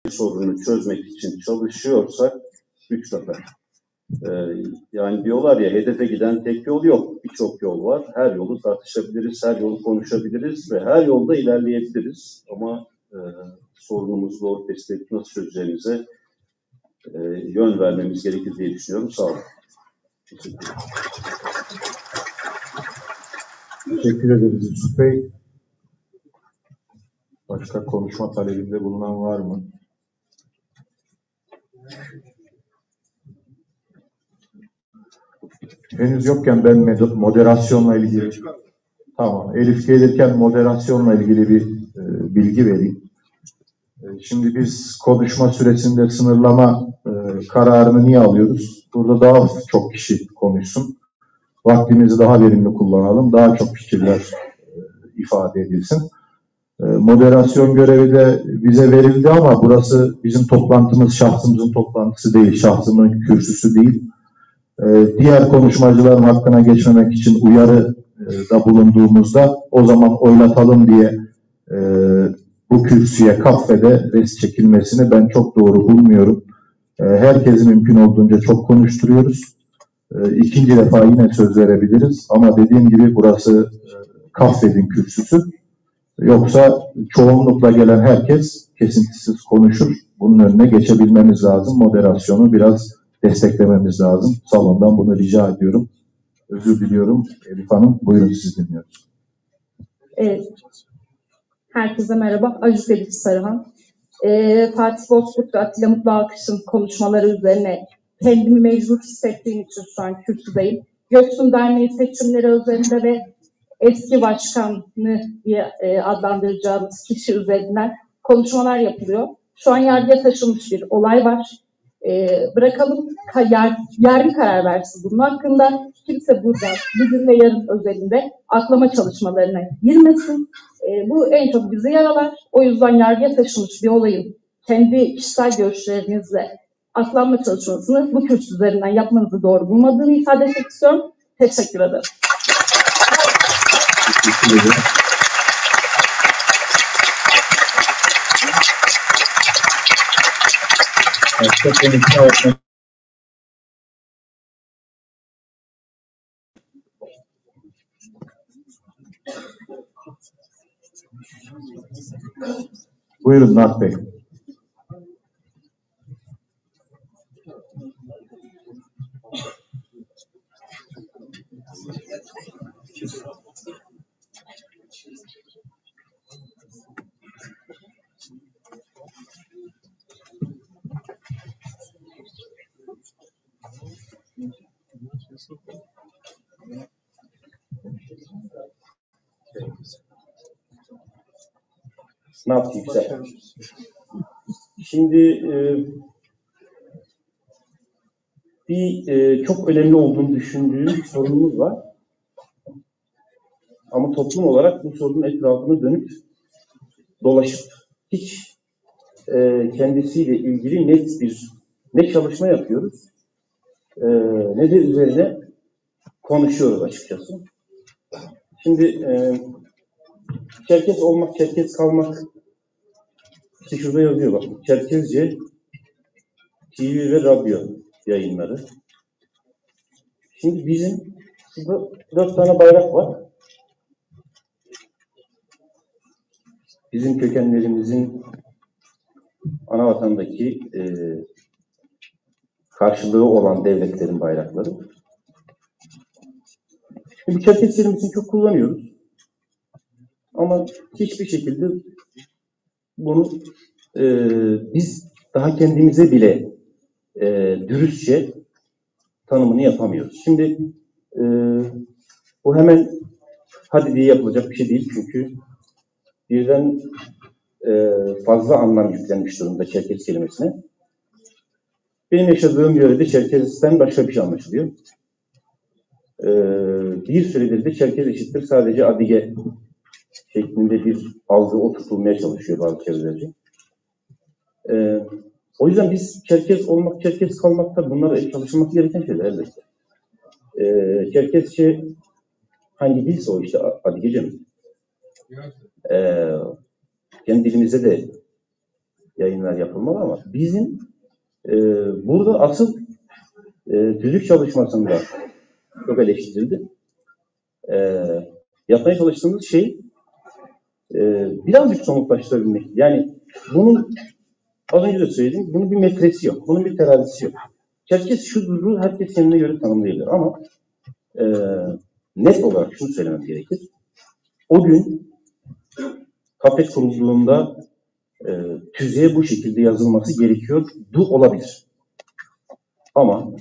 sorununu çözmek için çalışıyorsak güç zafer. Yani diyorlar ya, hedefe giden tek yol yok. Birçok yol var. Her yolu tartışabiliriz, her yolu konuşabiliriz ve her yolda ilerleyebiliriz. Ama sorunumuzu doğru tespit edip nasıl çözeceğimize yön vermemiz gerekir diye düşünüyorum. Sağ olun. Teşekkür ederiz Yusuf Bey. Başka konuşma talebinde bulunan var mı? Henüz yokken ben moderasyonla ilgili, tamam, Elif gelirken moderasyonla ilgili bir bilgi vereyim. Şimdi biz konuşma süresinde sınırlama kararını niye alıyoruz? Burada daha çok kişi konuşsun. Vaktimizi daha verimli kullanalım. Daha çok fikirler ifade edilsin. Moderasyon görevi de bize verildi ama burası bizim toplantımız, şahsımızın toplantısı değil, şahsımın kürsüsü değil. Diğer konuşmacıların hakkına geçmemek için uyarıda bulunduğumuzda o zaman oylatalım diye bu kürsüye kafede res çekilmesini ben çok doğru bulmuyorum. Herkesi mümkün olduğunca çok konuşturuyoruz. İkinci defa yine söz verebiliriz ama dediğim gibi burası kafedin kürsüsü. Yoksa çoğunlukla gelen herkes kesintisiz konuşur. Bunun önüne geçebilmemiz lazım. Moderasyonu biraz desteklememiz lazım. Salondan bunu rica ediyorum. Özür diliyorum. Elif Hanım, buyurun, sizi dinliyoruz. Evet. Herkese merhaba. Aziz Elif Sarıhan. Fatih Bozkurt ve Atilla Mutlu Alkış'ın konuşmaları üzerine kendimi mecbur hissettiğim için şu an kürsüdeyim. Göksun Derneği seçimleri üzerinde ve eski başkanı diye adlandıracağımız kişi üzerinden konuşmalar yapılıyor. Şu an yargıya taşınmış bir olay var. Bırakalım yarın karar versin bunun hakkında. Kimse burada bugün ve yarın özelinde aklama çalışmalarına girmesin. Bu en çok bizi yaralar. O yüzden yargıya taşınmış bir olayın kendi kişisel görüşlerinizle aklanma çalışmasını bu kürsü üzerinden yapmanızı doğru bulmadığını ifade etmek istiyorum. Teşekkür ederim. Teşekkür ederim. Başka konuşma yapmak. Buyurun Nat Bey. Ne yapayım güzel. Şimdi çok önemli olduğunu düşündüğüm bir sorunumuz var. Ama toplum olarak bu sorunun etrafına dönüp dolaşıp hiç kendisiyle ilgili net bir çalışma yapıyoruz ne de üzerine konuşuyoruz açıkçası. Şimdi Çerkez olmak, Çerkez kalmak, işte şurada yazıyor bak, Çerkezce TV ve radyo yayınları. Şimdi bizim şurada 4 tane bayrak var. Bizim kökenlerimizin ana vatandaki karşılığı olan devletlerin bayrakları. Şimdi Çerkez kelimesini çok kullanıyoruz. Ama hiçbir şekilde bunu biz daha kendimize bile dürüstçe tanımını yapamıyoruz. Şimdi bu hemen hadi diye yapılacak bir şey değil çünkü birden fazla anlam yüklenmiş durumda Çerkez kelimesine. Benim yaşadığım yörede Çerkez'den başka bir şey anlaşılıyor. Bir süredir de Çerkez eşittir sadece Adige şeklinde bir algı oturtulmaya çalışıyor bazı çevrelerce. O yüzden biz Çerkez olmak, Çerkez kalmakta bunlara çalışılması gereken şeyler elbette. Çerkezce hangi dilse o işte Adigece mi? Kendi dilimize de yayınlar yapılmalı ama bizim burada asıl tüzük çalışmasında çok eleştirildi. Yapmaya çalıştığımız şey birazcık somutlaştırabilmek. Yani bunun az önce de söyledim, bunun bir metresi yok, bunun bir terazisi yok. Herkes şudur, herkes kendine göre tanımlayabilir ama net olarak şunu söylemem gerekir. O gün KAPET kurulduğunda tüzüğe bu şekilde yazılması gerekiyordu olabilir. Ama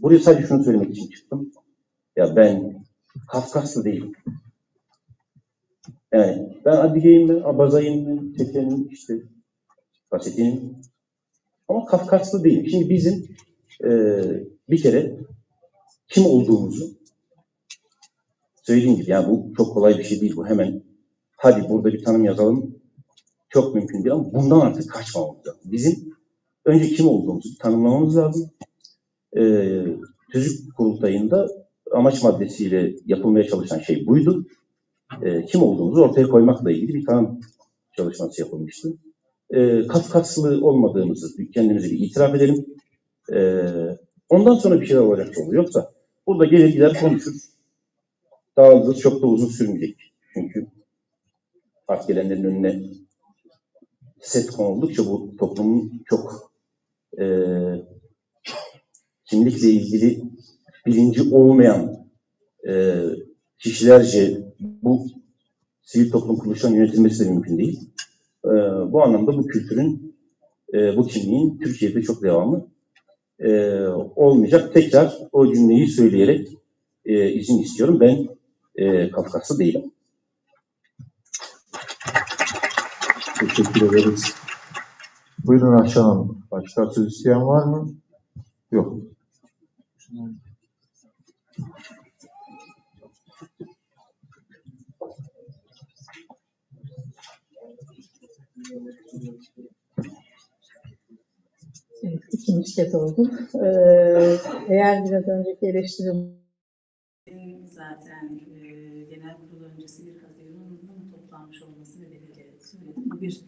buraya sadece şunu söylemek için çıktım. Ya ben Kafkaslı değilim. Yani ben Adigeyim mi, Abazayım mı, Teke'nin işte Kasetinin. Ama Kafkaslı değilim. Şimdi bizim bir kere kim olduğumuzu söylediğim gibi, yani bu çok kolay bir şey değil. Bu hemen hadi burada bir tanım yazalım. Çok mümkün değil ama bundan artık kaçmamamız lazım. Bizim önce kim olduğumuzu tanımlamamız lazım. Tüzük kurultayında amaç maddesiyle yapılmaya çalışan şey buydu. Kim olduğumuzu ortaya koymakla ilgili bir tanım çalışması yapılmıştı. Kafkaslı olmadığımızı kendimize bir itiraf edelim. Ondan sonra bir şeyler olacak yolu. Yoksa burada gelir gider konuşur. Daha çok da uzun sürmeyecek. Çünkü fark gelenlerin önüne set konuldukça bu toplumun çok kimlikle ilgili bilinci olmayan kişilerce bu sivil toplum kuruluşlarının yönetilmesi de mümkün değil. Bu anlamda bu kültürün, bu kimliğin Türkiye'de çok devamı olmayacak. Tekrar o cümleyi söyleyerek izin istiyorum. Ben Kafkaslı değilim. Teşekkür ederiz. Buyurun Ayşe Hanım. Başka söz isteyen var mı? Yok. Evet, ikinci kez oldu. Eğer biraz önceki eleştirim zaten genel kurul öncesi 1 Haziran'da mı toplanmış olması nedeniyle söyledim. Bu bir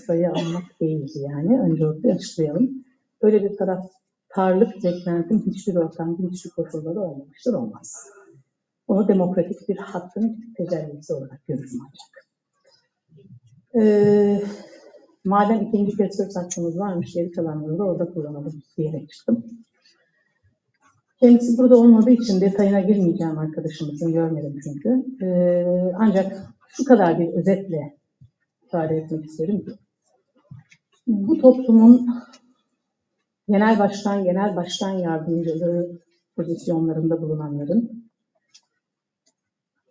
sayı almak değildi yani. Önce orada açıklayalım. Böyle bir taraftarlık beklentim hiçbir ortamda, hiçbir koşulda da olmamıştır, olmaz. Onu demokratik bir hakkın tecellisi olarak görürüm ancak. Madem ikinci kez söz hakkımız varmış, geri kalanları da orada kullanalım diyerek çıktım. Kendisi burada olmadığı için detayına girmeyeceğim, arkadaşımızın görmedim çünkü. Ancak şu kadar bir özetle ifade etmek isterim ki, bu toplumun genel başkan yardımcılığı pozisyonlarında bulunanların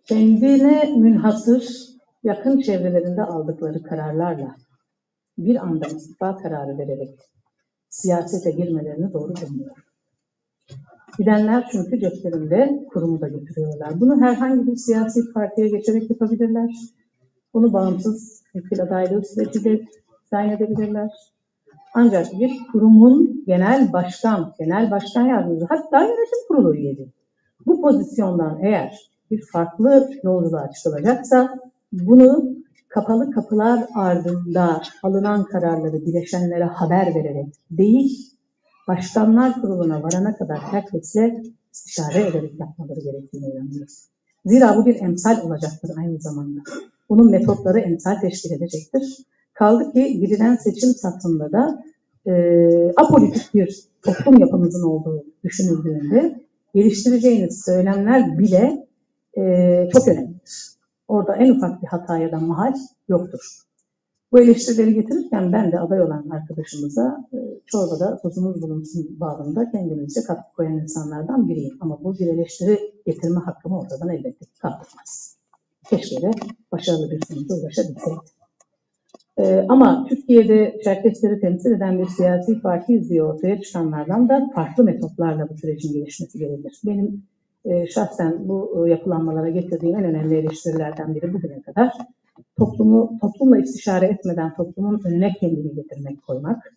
kendine münhasır yakın çevrelerinde aldıkları kararlarla bir anda istifa kararı vererek siyasete girmelerini doğru bulmuyorum. Gidenler çünkü ceplerinde kurumu da götürüyorlar. Bunu herhangi bir siyasi partiye geçerek yapabilirler. Bunu bağımsız mümkün adaylığı süreciyle tayin edebilirler. Ancak bir kurumun genel başkan yardımcısı, hatta yönetim kurulu üyeliği, bu pozisyondan eğer bir farklı yolculuğa çıkılacaksa bunu kapalı kapılar ardında alınan kararları bileşenlere haber vererek değil, başkanlar kuruluna varana kadar herkesle istişare ederek yapmaları gerektiğine inanıyoruz. Zira bu bir emsal olacaktır aynı zamanda. Bunun metotları emsal teşkil edecektir. Kaldı ki gidilen seçim satında da apolitik bir toplum yapımızın olduğu düşünüldüğünde geliştireceğiniz söylemler bile çok önemlidir. Orada en ufak bir hataya da mahal yoktur. Bu eleştirileri getirirken ben de aday olan arkadaşımıza çorbada tuzumuz bulunsun bağlamında kendimizce katkı koyan insanlardan biriyim. Ama bu bir eleştiri getirme hakkımı ortadan elbette kaldırmaz. Keşke de başarılı bir sonuca ulaşabilseydim. Ama Türkiye'de Çerkesleri temsil eden bir siyasi partiyiz diye ortaya çıkanlardan da farklı metotlarla bu sürecin gelişmesi gerekir. Benim şahsen bu yapılanmalara getirdiğim en önemli eleştirilerden biri bugüne kadar toplumla istişare etmeden toplumun önüne kendini getirmek, koymak,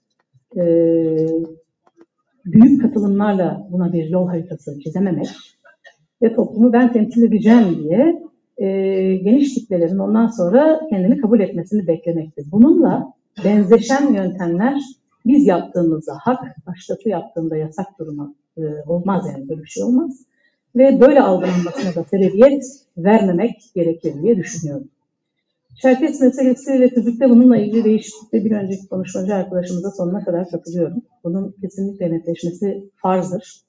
büyük katılımlarla buna bir yol haritası çizememek ve toplumu ben temsil edeceğim diye geniş kitlelerin ondan sonra kendini kabul etmesini beklemektir. Bununla benzeşen yöntemler biz yaptığımızda hak, başkası yaptığında yasak durumu olmaz, yani böyle bir şey olmaz. Ve böyle algılanmasına da sebebiyet vermemek gerekir diye düşünüyorum. Çerkes meselesi ve tüzükte bununla ilgili değişiklikte bir önceki konuşmacı arkadaşımıza sonuna kadar katılıyorum. Bunun kesinlikle netleşmesi farzdır.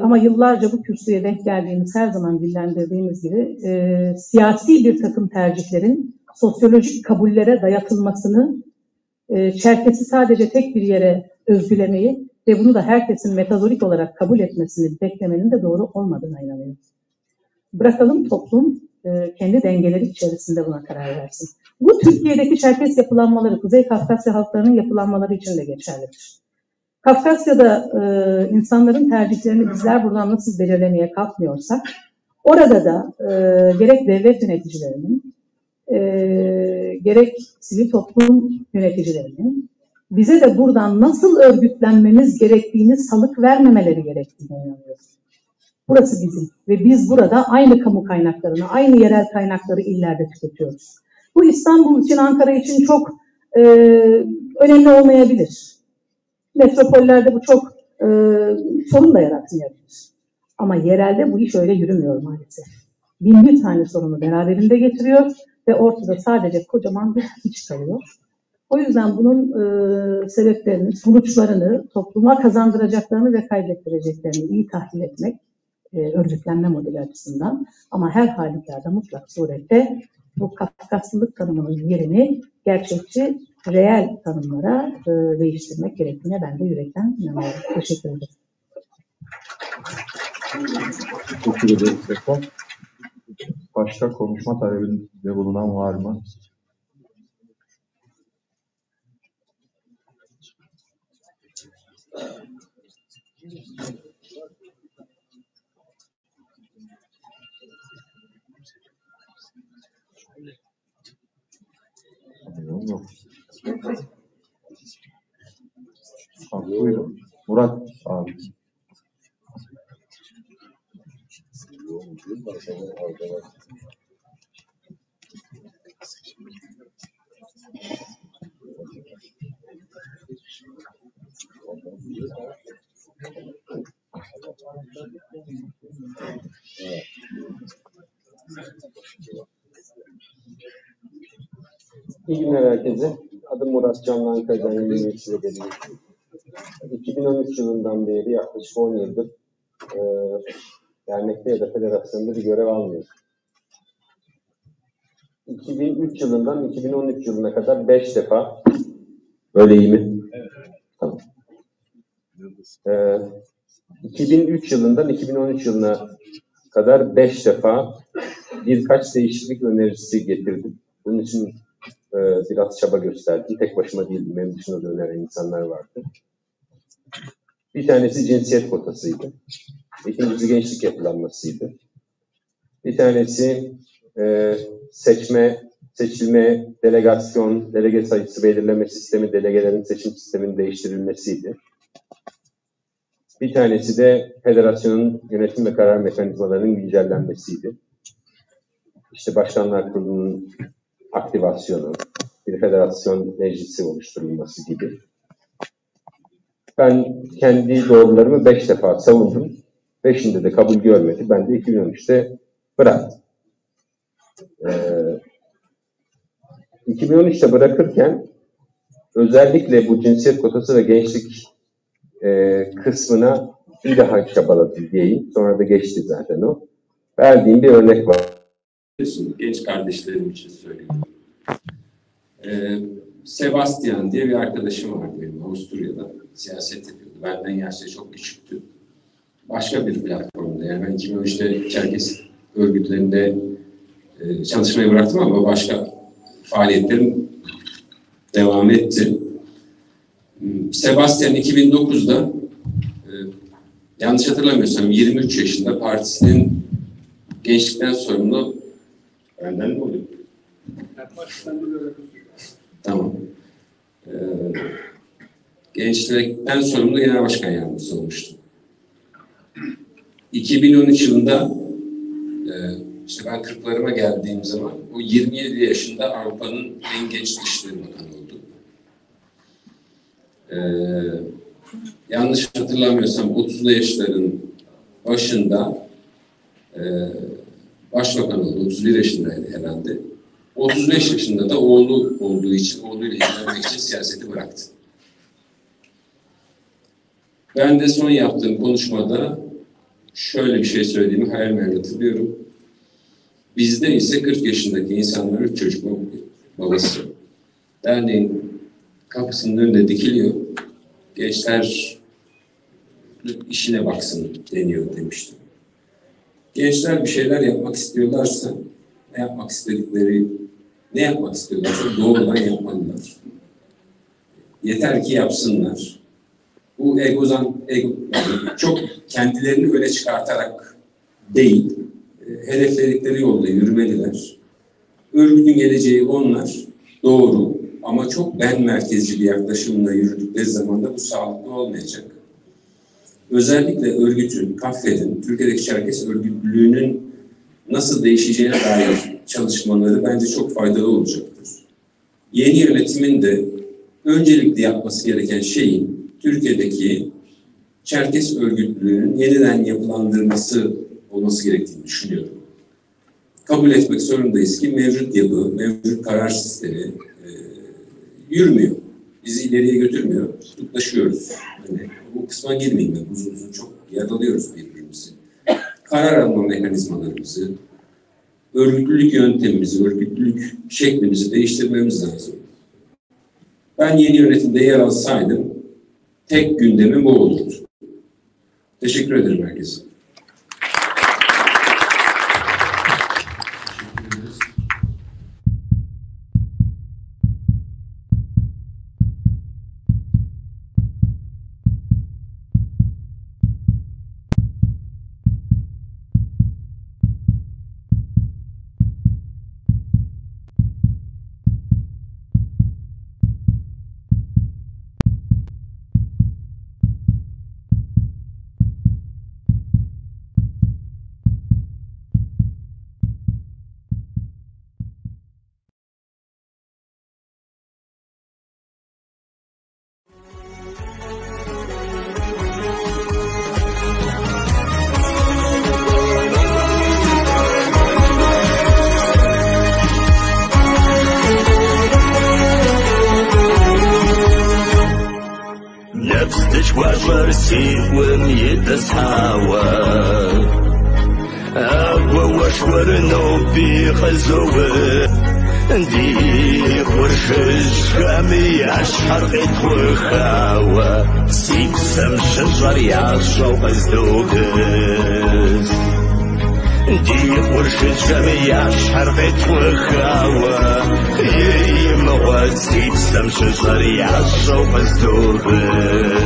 Ama yıllarca bu kürsüye denk geldiğimiz, her zaman dillendirdiğimiz gibi siyasi bir takım tercihlerin sosyolojik kabullere dayatılmasını, Çerkes'i sadece tek bir yere özgülemeyi ve bunu da herkesin metazorik olarak kabul etmesini beklemenin de doğru olmadığına inanıyorum. Bırakalım toplum kendi dengeleri içerisinde buna karar versin. Bu Türkiye'deki Çerkes yapılanmaları, Kuzey Kafkasya halklarının yapılanmaları için de geçerlidir. Kafkasya'da insanların tercihlerini bizler buradan nasıl belirlemeye kalkmıyorsak, orada da gerek devlet yöneticilerinin, gerek sivil toplum yöneticilerinin bize de buradan nasıl örgütlenmemiz gerektiğini salık vermemeleri gerektiğine inanıyoruz. Burası bizim ve biz burada aynı kamu kaynaklarını, aynı yerel kaynakları illerde tüketiyoruz. Bu İstanbul için, Ankara için çok önemli olmayabilir. Metropollerde bu çok sorun da yaratmayabilir. Ama yerelde bu iş öyle yürümüyor maalesef. Bin bir tane sorunu beraberinde getiriyor ve ortada sadece kocaman bir hiç kalıyor. O yüzden bunun sebeplerini, sonuçlarını, topluma kazandıracaklarını ve kaybettireceklerini iyi tahlil etmek, örgütlenme modeli açısından, ama her halükarda mutlak surette bu Kafkaslılık tanımının yerini gerçekçi, reel tanımlara değiştirmek gerektiğine ben de yürekten inanıyorum. Teşekkür ederim. Teşekkür ederiz tekrar. Başka konuşma talebinde bulunan var mı? Yok. Buyurun. Murat abi. İyi günler herkese. Adım Murat Canlı, Ankara'dan Üniversitesi'de geliyorum. 2013 yılından beri yaklaşık 10 yıldır dernekte ya da federasyonda bir görev almıyorum. 2003 yılından 2013 yılına kadar 5 defa, öyle iyi mi? Evet. Tamam. 2003 yılından 2013 yılına kadar 5 defa birkaç değişiklik önerisi getirdim. Bunun için biraz çaba gösterdim. Tek başıma değil, benim dışında da öneren insanlar vardı. Bir tanesi cinsiyet kotasıydı. İkincisi gençlik yapılanmasıydı. Bir tanesi seçilme, delegasyon, delege sayısı belirleme sistemi, delegelerin seçim sisteminin değiştirilmesiydi. Bir tanesi de federasyonun yönetim ve karar mekanizmalarının güncellenmesiydi. İşte Başkanlar Kurulu'nun aktivasyonu, bir federasyon meclisi oluşturulması gibi. Ben kendi doğrularımı 5 defa savundum. 5'inde de kabul görmedi. Ben de 2013'te bıraktım. 2013'te bırakırken özellikle bu cinsiyet kotası ve gençlik kısmına bir daha çabaladım diyeyim. Sonra da geçti zaten o. Verdiğim bir örnek var. Genç kardeşlerim için söylüyorum. Sebastian diye bir arkadaşım vardı benim, Avusturya'da siyaset yapıyordu. Benden yaşta çok küçüktü. Başka bir platformda, yani ben 2013'te Çerkes örgütlerinde çalışmayı bıraktım ama başka faaliyetlerim devam etti. Sebastian 2009'da yanlış hatırlamıyorsam 23 yaşında partisinin gençlikten sorumlu, benden mi oluyor? Tamam. Gençlikten sorumlu genel başkan yardımcısı olmuştu. 2013 yılında İşte ben 40'larıma geldiğim zaman o 27 yaşında Avrupa'nın en genç Dışişleri Bakanı oldu. Yanlış hatırlamıyorsam 30'lu yaşların başında başbakan oldu. 31 yaşındaydı herhalde. 35 yaşında da oğlu olduğu için, oğluyla ilgilenmek için siyaseti bıraktı. Ben de son yaptığım konuşmada şöyle bir şey söylediğimi hayal meyal hatırlıyorum. Bizde ise 40 yaşındaki insanlar 3 çocuk babası. Derneğin kapısının önünde dikiliyor. Gençler işine baksın deniyor demiştim. Gençler bir şeyler yapmak istiyorlarsa ne yapmak istiyorlarsa doğrudan yapmalılar. Yeter ki yapsınlar. Bu yani çok kendilerini öne çıkartarak değil, hedefledikleri yolda yürümeliler. Örgütün geleceği onlar, doğru ama çok ben merkezci bir yaklaşımla yürüdükleri zaman da bu sağlıklı olmayacak. Özellikle örgütün, KAFED'in, Türkiye'deki Çerkes örgütlülüğünün nasıl değişeceğine dair çalışmaları bence çok faydalı olacaktır. Yeni yönetimin de öncelikle yapması gereken şeyin Türkiye'deki Çerkes örgütlülüğünün yeniden yapılandırması olması gerektiğini düşünüyorum. Kabul etmek zorundayız ki mevcut yapı, mevcut karar sistemi yürümüyor. Bizi ileriye götürmüyor. Tutuklaşıyoruz. Yani bu kısma girmeyeyim ben. Uzun uzun çok yaralıyoruz birbirimizi. Karar alma mekanizmalarımızı, örgütlülük yöntemimizi, örgütlülük şeklimizi değiştirmemiz lazım. Ben yeni yönetimde yer alsaydım tek gündemim bu olurdu. Teşekkür ederim herkese. ومرسيهم يتسحاوى أبو وشور نوبي خزوه دي ورشش خامي أشحر غيت وخاوى سيكسم شجر يعشو قزدوكس دي ورشش خامي أشحر غيت وخاوى يمغى سيكسم شجر يعشو قزدوكس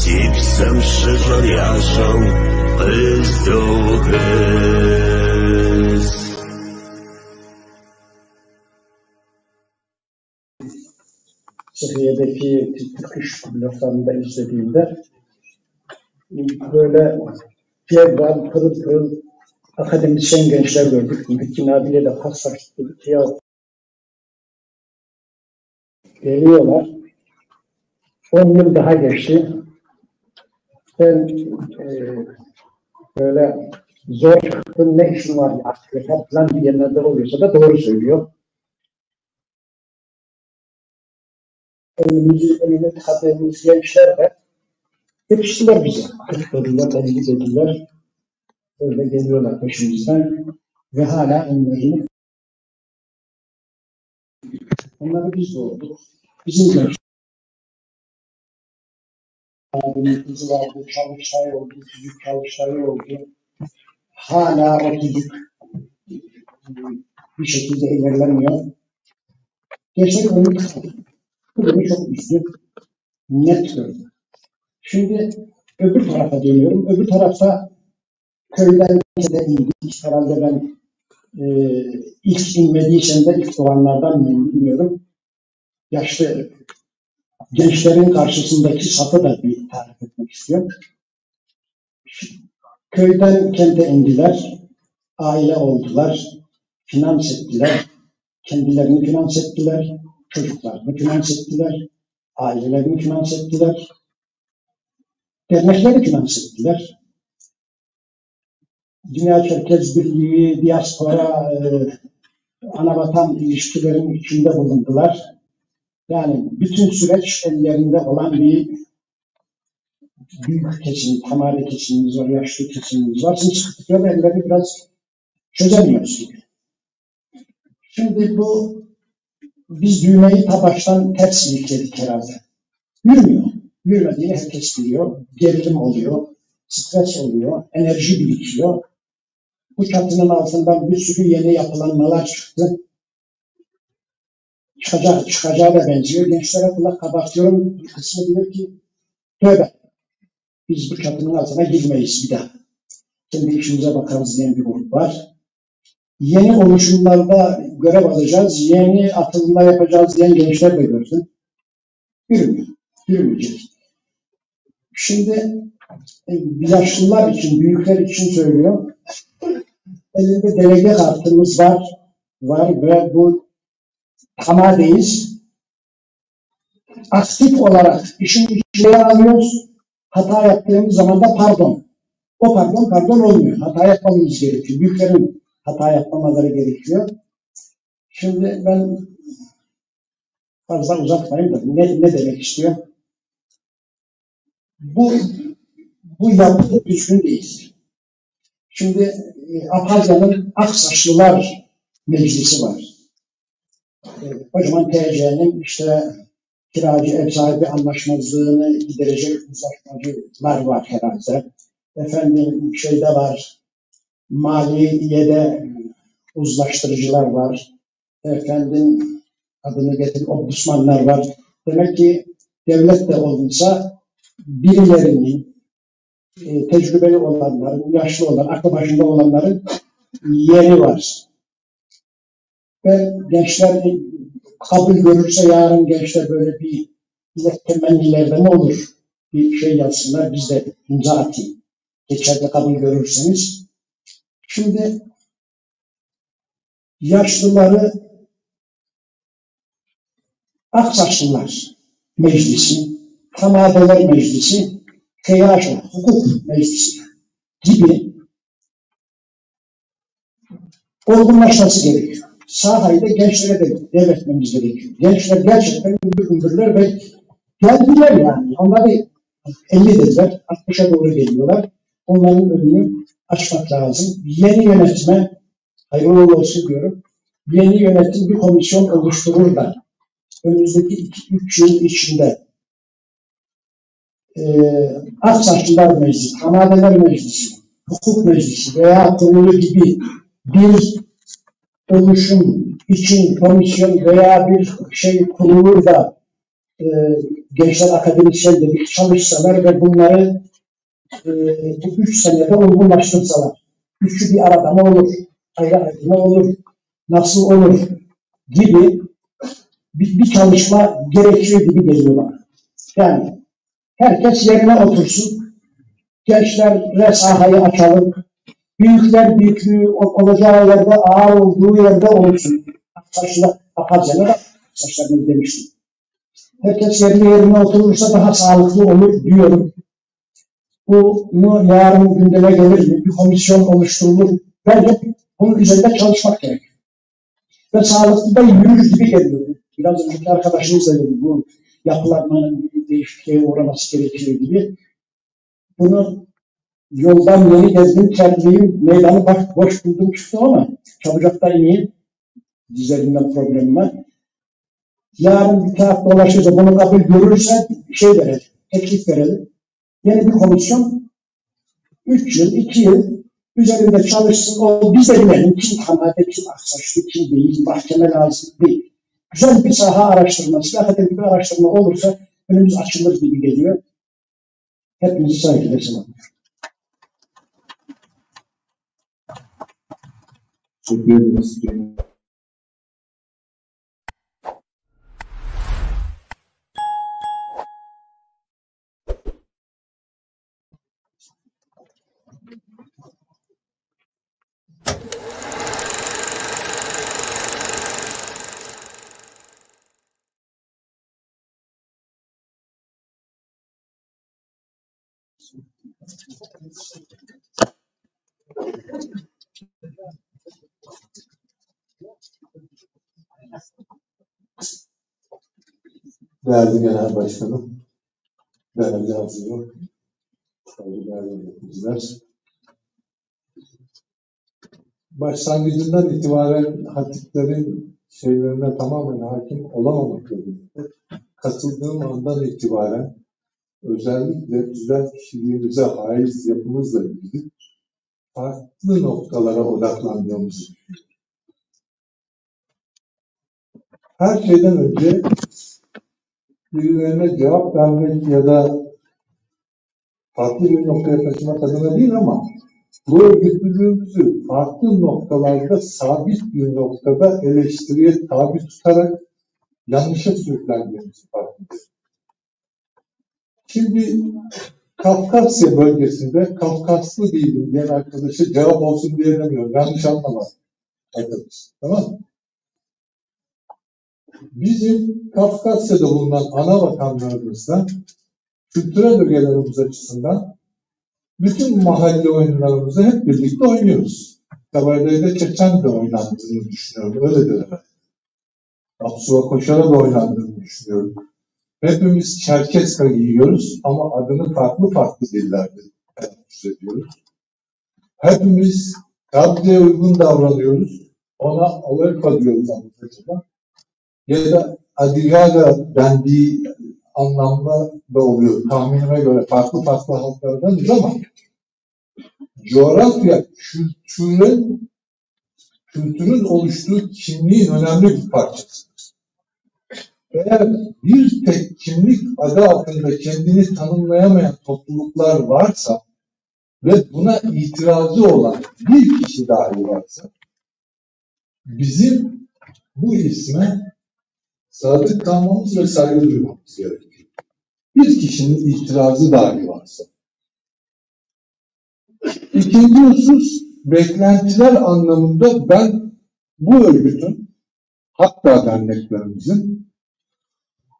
سيبسم شجر يعشو قزدوكس Sıhhiye'deki Türk İş bloklarında izlediğimde böyle cevval, pırıl pırıl akademisyen gençler gördük. Metin abiyle de paslaştık. Ya geliyorlar. 10 yıl daha geçti. Ben böyle zor çıktım, ne işin var artık falan diyenler de oluyorsa da doğru söylüyor. Önünü tıkadığımız gençler de yetiştiler bize. Kırk dediler, 50 dediler. Böyle geliyorlar peşimizden ve hala onları biz doğurduk. Bizim gençler. Kızı vardı, Çalıştay oldu, çocuk Çalıştay oldu. Hala o çocuk bir şekilde ilerlemiyor. Gençler önünü tıkadı. Bu beni çok üzdü. Net gördüm. Şimdi öbür tarafa dönüyorum. Öbür tarafta köyden de indik. Herhalde ben ilk inmediysem de ilk doğanlardan mıyım bilmiyorum. Yaşlı gençlerin karşısındaki safı da bir tarif etmek istiyorum. Köyden kente indiler. aile oldular, finans ettiler, kendilerini finans ettiler, çocuklarını finans ettiler, ailelerini finans ettiler, dernekleri finans ettiler. Dünya Çerkez Birliği, diaspora, anavatan ilişkilerin içinde bulundular. Yani bütün süreç ellerinde olan bir büyük kesim, tamari kesimimiz var, yaşlı kesimimiz var. Şimdi sıkıntıları elleri biraz çözemiyoruz gibi. Şimdi biz düğmeyi ta baştan ters ilikledik herhalde. Yürümüyor. Yürümediğini herkes biliyor. Gerilim oluyor, stres oluyor, enerji birikiyor. Bu çatının altından bir sürü yeni yapılanmalar çıktı. Çıkacağı da benziyor. Gençlere kulak kabartıyorum. Bir kısmı diyor ki tövbe. Biz bu çatının altına girmeyiz bir daha. Kendi işimize bakarız diyen bir grup var. Yeni oluşumlarda görev alacağız, yeni atılımlar yapacağız diyen gençler de gördüm. Yürümüyor. Yürümeyecek. Şimdi yaşlılar için, büyükler için söylüyorum. Elinde delege kartımız var ve bu tamadeyiz. Aktif olarak işin içine yer alıyoruz. Hata yaptığımız zaman da pardon. O pardon olmuyor. Hata yapmamız gerekiyor. Büyüklerin hata yapmamaları gerekiyor. Şimdi ben fazla uzatmayayım da ne demek istiyor? Bu yapı düzgün değil. Şimdi Apazya'nın Aksaçlılar Meclisi var. Kocaman TC'nin işte kiracı ev sahibi anlaşmazlığını giderecek uzlaşmacılar var herhalde. Efendim şeyde var, maliyede uzlaştırıcılar var. Efendim adını getirip ombudsmanlar var. Demek ki devlet de olunsa birilerinin tecrübeli olanların, yaşlı olan, aklı başında olanların yeri var. Ve gençler kabul görürse yarın gençler böyle bir temennilerde ne olur? Bir şey yazsınlar, biz de imza atayım. Geçerli kabul görürseniz. Şimdi yaşlıları Aksaçlılar Meclisi, Tamadeler Meclisi, KYH, Hukuk Meclisi gibi olgunlaşması gerekiyor. Sahayı da gençlere de devretmemiz gerekiyor. Gençler gerçekten gümbürler ve geldiler yani. Onları 50 dediler, 60'a doğru geliyorlar. Onların önünü açmak lazım. Yeni yönetime, hayırlı olsun diyorum, yeni yönetim bir komisyon oluşturur da önümüzdeki 2-3 yıl içinde Aksaçlılar Meclisi, Tamadeler Meclisi, Hukuk Meclisi veya kurulu gibi bir oluşum için komisyon veya bir şey kurulur da gençler akademisyen dedik çalışsalar ve bunları bu 3 senede olgunlaştırsalar. Üçü bir arada mı olur? Ayrı mı olur? Nasıl olur? Gibi bir çalışma gerekiyor gibi geliyor bana. Yani herkes yerine otursun. Gençlerle sahayı açalım. Büyükler büyüklüğü olacağı yerde, ağır olduğu yerde olsun. Saçlar Apazya'na da saçlarını demiştim. Herkes yerine oturursa daha sağlıklı olur diyorum. Bunu yarın gündeme gelir mi? Bir komisyon oluşturulur. Bence bunun üzerinde çalışmak gerekiyor. Ve sağlıklı da yürür gibi geliyor. Biraz önceki arkadaşımız da dedi, bu yapılanmanın değişikliğe uğraması gerekiyor gibi. Bunu yoldan yeni gezdim, kendiyim, meydanı boş buldum çıktım ama çabucakta ineyim. Dizlerimden problemim var. Yarın bir kağıt dolaşırsa bunu kabul görürse şey verelim, teklif verelim. Yeni bir komisyon 3 yıl, 2 yıl üzerinde çalışsın. O biz de bilelim kim tamade, kim aksaçlı, kim değil, mahkeme lazım değil. Güzel bir saha araştırması, akademik bir araştırma olursa önümüz açılır gibi geliyor. Hepinizi saygıyla selamlıyorum. Teşekkür ederiz. Değerli Genel Başkanım, değerli hazırım, değerli yöneticiler. Başlangıcından itibaren hatiplerin şeylerine tamamen hakim olamamakla birlikte katıldığım andan itibaren özellikle düzen kişiliğimize haiz yapımızla ilgili farklı noktalara odaklandığımızı düşünüyorum. Her şeyden önce birilerine cevap vermek ya da farklı bir noktaya taşımak adına değil ama bu örgütlülüğümüzü farklı noktalarda sabit bir noktada eleştiriye tabi tutarak yanlışa sürüklendiğimizi farkındayız. Şimdi Kafkasya bölgesinde Kafkaslı değilim diyen arkadaşa cevap olsun diye demiyorum. Yanlış anlama arkadaş. Tamam mı? Bizim Kafkasya'da bulunan ana vatanlarımızda kültürel ögelerimiz açısından bütün mahalle oyunlarımızı hep birlikte oynuyoruz. Kabare'de Çeçen de oynandığını düşünüyorum. Öyle de. Apsuva Koşar'a da oynandığını düşünüyorum. Hepimiz Çerkeska giyiyoruz ama adını farklı farklı dillerde telaffuz ediyoruz. Hepimiz Kabze'ye uygun davranıyoruz. Ona Alarka diyoruz Anadolu'da. Ya da Adigaga dendiği anlamda da oluyor. Tahminime göre farklı farklı halklardanız ama coğrafya kültürün oluştuğu kimliğin önemli bir parçasıdır. Eğer bir tek kimlik adı altında kendini tanımlayamayan topluluklar varsa ve buna itirazı olan bir kişi dahi varsa bizim bu isme sadık kalmamız ve saygı duymamız gerekiyor. Bir kişinin itirazı dahi varsa. İkinci husus, beklentiler anlamında ben bu örgütün, hatta derneklerimizin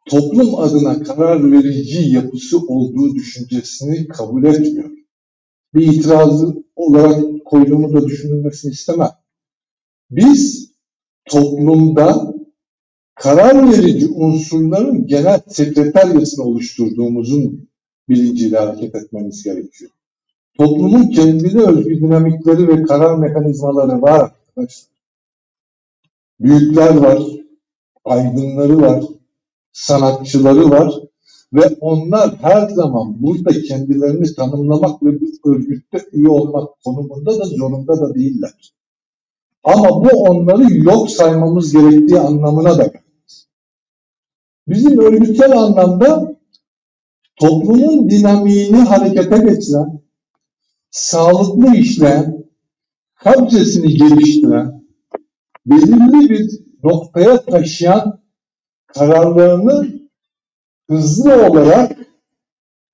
toplum adına karar verici yapısı olduğu düşüncesini kabul etmiyorum. Bir itirazı olarak koyduğumu da düşünülmesini istemem. Biz toplumda karar verici unsurların genel sekreteryasını oluşturduğumuzun bilinciyle hareket etmemiz gerekiyor. Toplumun kendine özgü dinamikleri ve karar mekanizmaları var arkadaşlar. Büyükler var, aydınları var, sanatçıları var ve onlar her zaman burada kendilerini tanımlamak ve bu örgütte üye olmak konumunda da zorunda da değiller. Ama bu onları yok saymamız gerektiği anlamına da gelmez. Bizim örgütsel anlamda toplumun dinamiğini harekete geçiren, sağlıklı işleyen, kabzesini geliştiren, belirli bir noktaya taşıyan kararlarını hızlı olarak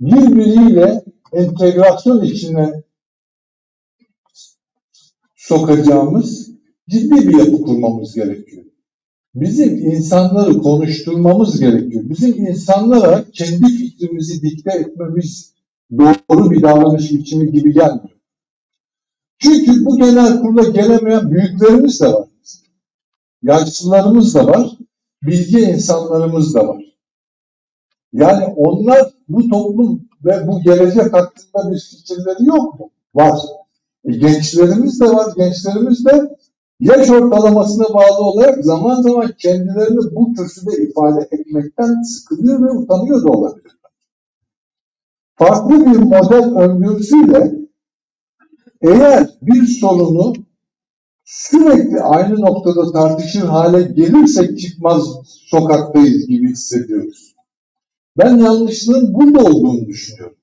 birbiriyle entegrasyon içine sokacağımız ciddi bir yapı kurmamız gerekiyor. Bizim insanları konuşturmamız gerekiyor. Bizim insanlara kendi fikrimizi dikte etmemiz doğru bir davranış biçimi gibi gelmiyor. Çünkü bu genel kurula gelemeyen büyüklerimiz de var. Yaşlılarımız da var. Bilgi insanlarımız da var. Yani onlar bu toplum ve bu gelecek hakkında bir fikirleri yok mu? Var. Gençlerimiz de var. Gençlerimiz de yaş ortalamasına bağlı olarak zaman zaman kendilerini bu kürsüde ifade etmekten sıkılıyor ve utanıyor da olabilir. Farklı bir model öngörüsüyle eğer bir sorunu sürekli aynı noktada tartışır hale gelirsek çıkmaz sokaktayız gibi hissediyoruz. Ben yanlışlığın burada olduğunu düşünüyorum.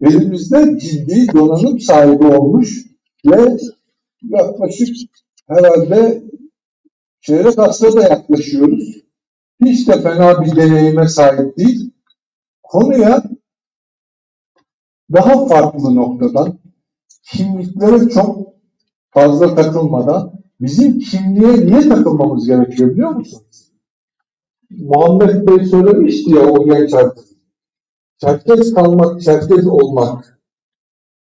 Elimizde ciddi donanım sahibi olmuş ve yaklaşık herhalde çeyrek asra da yaklaşıyoruz. Hiç de fena bir deneyime sahip değil. Konuya daha farklı noktadan, kimliklere çok fazla takılmadan bizim kimliğe niye takılmamız gerekiyor biliyor musunuz? Muhammed Bey söylemişti ya o genç artık. Çerkez kalmak, Çerkez olmak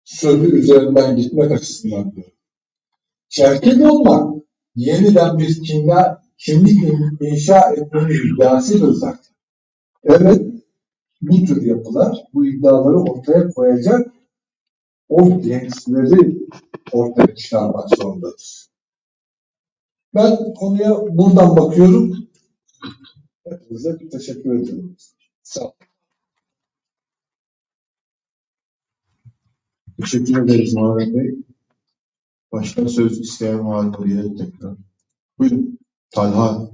sözü üzerinden gitmek açısından diyorum. Çerkez olmak yeniden bir kimlik inşa etmenin iddiasıdır zaten. Evet, bu tür yapılar bu iddiaları ortaya koyacak, o gençleri ortaya çıkarmak zorundadır. Ben konuya buradan bakıyorum. Hepinize teşekkür ediyorum. Sağ olun. Teşekkür ederiz Muharrem Bey. Başka söz isteyen var mı diye tekrar. Buyurun. Talha.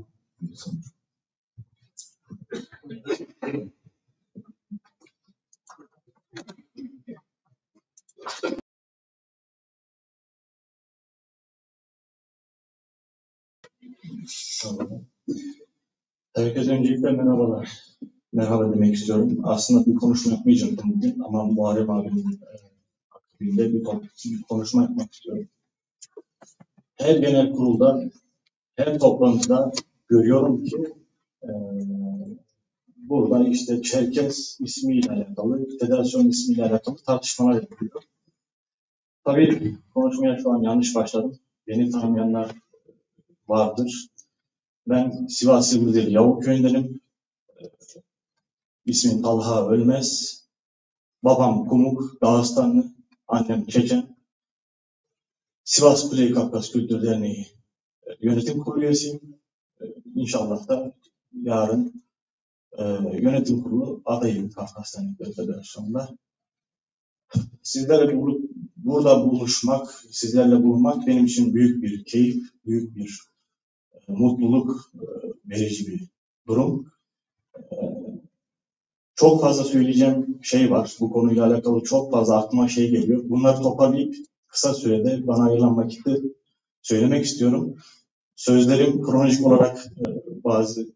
Herkese öncelikle merhabalar. Merhaba demek istiyorum. Aslında bir konuşma yapmayacaktım bugün ama Muharrem abinin akabinde bir konuşma yapmak istiyorum. Her genel kurulda, her toplantıda görüyorum ki burada işte Çerkez ismiyle alakalı, federasyon ismiyle alakalı tartışmalar yapılıyor. Tabii konuşmaya şu an yanlış başladım. Beni tanımayanlar vardır. Ben Sivas Silivri Yavuk köyündenim. İsmim Talha Ölmez. Babam Kumuk, Dağıstanlı. Annem Çeçen. Sivas Kuzey Kafkas Kültür Derneği yönetim kurulu üyesiyim. İnşallah da yarın yönetim kurulu adayım Kafkas Dernekleri Federasyonu'nda. Sizlerle burada buluşmak, sizlerle bulunmak benim için büyük bir keyif, büyük bir mutluluk verici bir durum. Çok fazla söyleyeceğim şey var. Bu konuyla alakalı çok fazla aklıma şey geliyor. Bunları toparlayıp kısa sürede bana ayrılan vakitte söylemek istiyorum. Sözlerim kronolojik olarak bazı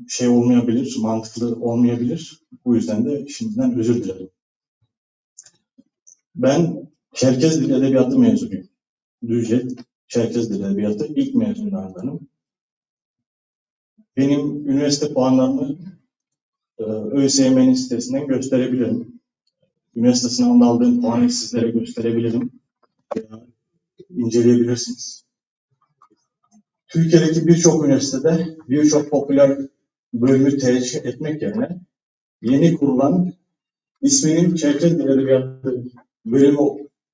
şey olmayabilir, mantıklı olmayabilir. Bu yüzden de şimdiden özür dilerim. Ben Çerkez Dili Edebiyatı mezunuyum. Düzce Çerkez Dili Edebiyatı ilk mezunlarındanım. Benim üniversite puanlarımı ÖSYM'nin sitesinden gösterebilirim. Üniversite sınavında aldığım puanı sizlere gösterebilirim. İnceleyebilirsiniz. Türkiye'deki birçok üniversitede birçok popüler bölümü tercih etmek yerine yeni kurulan isminin Çerkez Dili Edebiyatı bölümü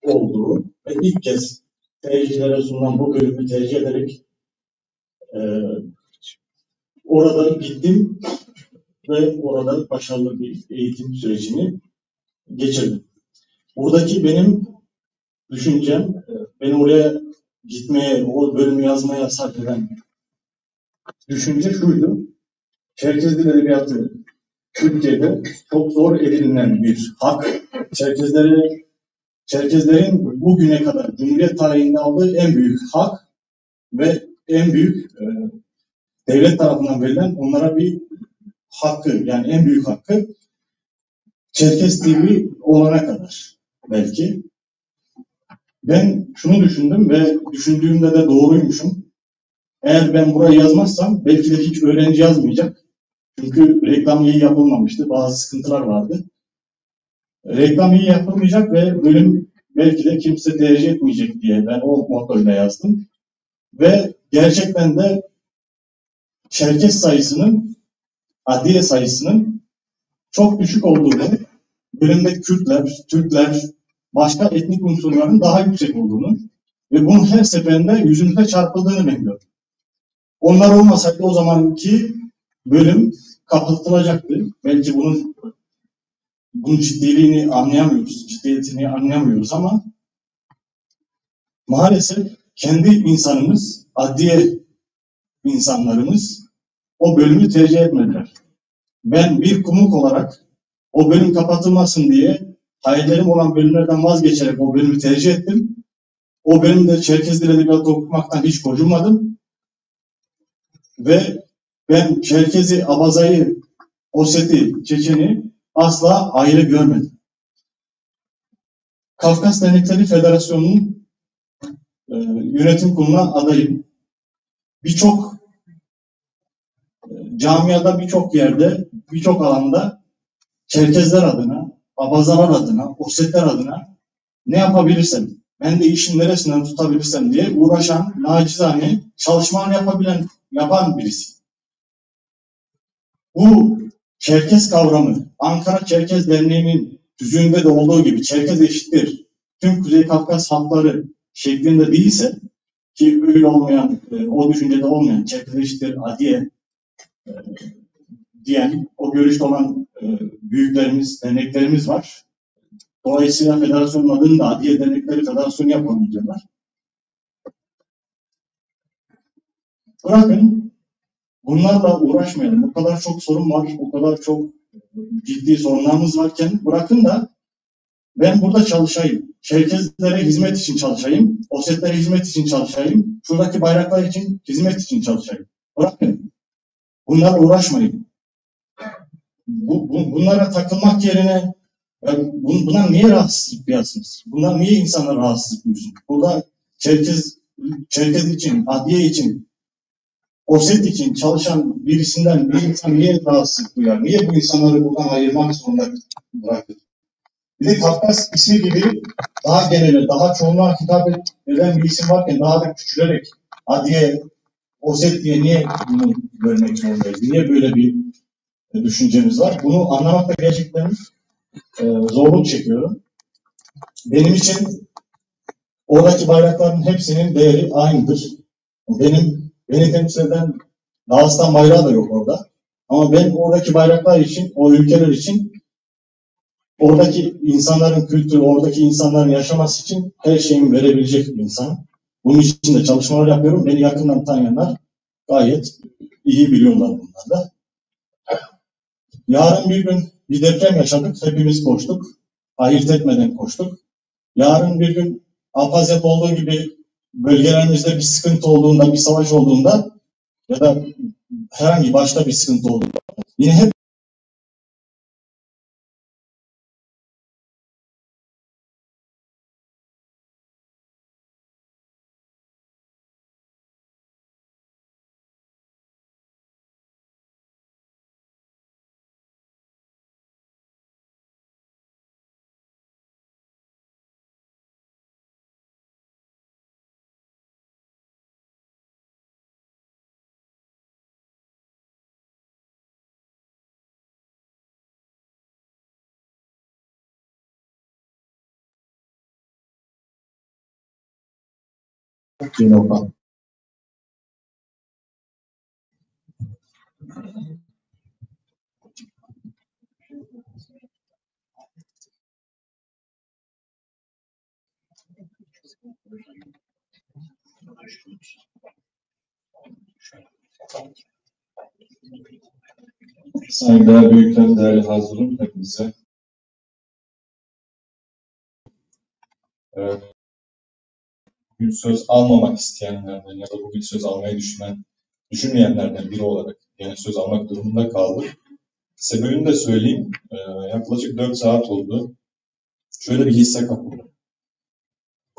olduğu ve ilk kez tercihlere sunulan bu bölümü tercih ederek orada gittim ve orada başarılı bir eğitim sürecini geçirdim. Buradaki benim düşüncem, beni oraya gitmeye, o bölümü yazmaya sarf eden düşünce şuydu. Çerkez Dili Edebiyatı Türkiye'de çok zor edinilen bir hak. Çerkezlerin bugüne kadar Cumhuriyet tarihinde aldığı en büyük hak ve en büyük devlet tarafından verilen onlara bir hakkı, yani en büyük hakkı Çerkez TV olana kadar belki. Ben şunu düşündüm ve düşündüğümde de doğruymuşum. Eğer ben burayı yazmazsam belki de hiç öğrenci yazmayacak. Çünkü reklam iyi yapılmamıştı, bazı sıkıntılar vardı. Reklam iyi yapılmayacak ve bölüm belki de kimse tercih etmeyecek diye ben o mottoyla yazdım. Ve gerçekten de Çerkez sayısının, adliye sayısının çok düşük olduğunu, bölümde Kürtler, Türkler, başka etnik unsurların daha yüksek olduğunu ve bunun her seferinde yüzümüze çarpıldığını bekliyorum. Onlar olmasaydı o zamanki bölüm kapatılacaktı. Belki bunun ciddiliğini anlayamıyoruz, ciddiyetini anlayamıyoruz ama maalesef kendi insanımız, adliye insanlarımız o bölümü tercih etmediler. Ben bir kumuk olarak o bölüm kapatılmasın diye hayallerim olan bölümlerden vazgeçerek o bölümü tercih ettim. O bölümde Çerkez Dili Edebiyatı okumaktan hiç gocunmadım. Ve ben Çerkez'i, Abazay'ı, Oset'i, Çeçen'i asla ayrı görmedim. Kafkas Dernekleri Federasyonu'nun yönetim kuruluna adayım. Birçok camiada, birçok yerde, birçok alanda Çerkezler adına, abazalar adına, OSET'ler adına ne yapabilirsem, ben de işin neresinden tutabilirsem diye uğraşan, nacizane çalışmalar yapan birisi. Bu Çerkez kavramı, Ankara Çerkez Derneği'nin tüzüğünde de olduğu gibi Çerkez eşittir tüm Kuzey Kafkas halkları şeklinde değilse, ki öyle olmayan, o düşüncede olmayan Çerkez eşittir Adiye diyen, o görüşte olan büyüklerimiz, derneklerimiz var. Dolayısıyla federasyonun adını da Adiye Dernekleri Federasyonu yapalım diyorlar. Bırakın bunlarla uğraşmayalım. O kadar çok sorun var, o kadar çok ciddi sorunlarımız varken bırakın da ben burada çalışayım. Çerkezlere hizmet için çalışayım. OSET'lere hizmet için çalışayım. Şuradaki bayraklar için hizmet için çalışayım. Bırakın. Bunlarla uğraşmayın. Bunlara takılmak yerine bunlar niye rahatsızlık duyasınız? Bunlar niye insanlar rahatsızlık duysun? Burada Çerkez için, Adiye için, OSET için çalışan birisinden bir insan niye rahatsızlık duyar? Niye bu insanları buradan ayırmak zorunda bırakır? Bir de Kafkas ismi gibi daha genel, daha çoğunluğa hitap eden bir isim varken daha da küçülerek Adiye, OSET diye niye bunu görmek zorundayız? Niye böyle bir düşüncemiz var? Bunu anlamakta gerçekten zorluk çekiyorum. Benim için oradaki bayrakların hepsinin değeri aynıdır. Beni temsil eden Dağıstan bayrağı da yok orada. Ama ben oradaki bayraklar için, o ülkeler için, oradaki insanların kültürü, oradaki insanların yaşaması için her şeyimi verebilecek bir insan. Bunun için de çalışmalar yapıyorum. Beni yakından tanıyanlar gayet iyi biliyorlar bunlar da. Yarın bir gün bir deprem yaşadık. Hepimiz koştuk. Ayırt etmeden koştuk. Yarın bir gün Apazya'da olduğu gibi bölgelerimizde bir sıkıntı olduğunda, bir savaş olduğunda ya da herhangi başka bir sıkıntı olduğunda yine hep Sayın Okan. Saygıdeğer büyükler, değerli hazırım hepinize. Bugün söz almamak isteyenlerden ya da bugün söz almayı düşünmeyenlerden biri olarak yine söz almak durumunda kaldım. Sebebini de söyleyeyim. Yaklaşık 4 saat oldu. Şöyle bir hisse kapıldı.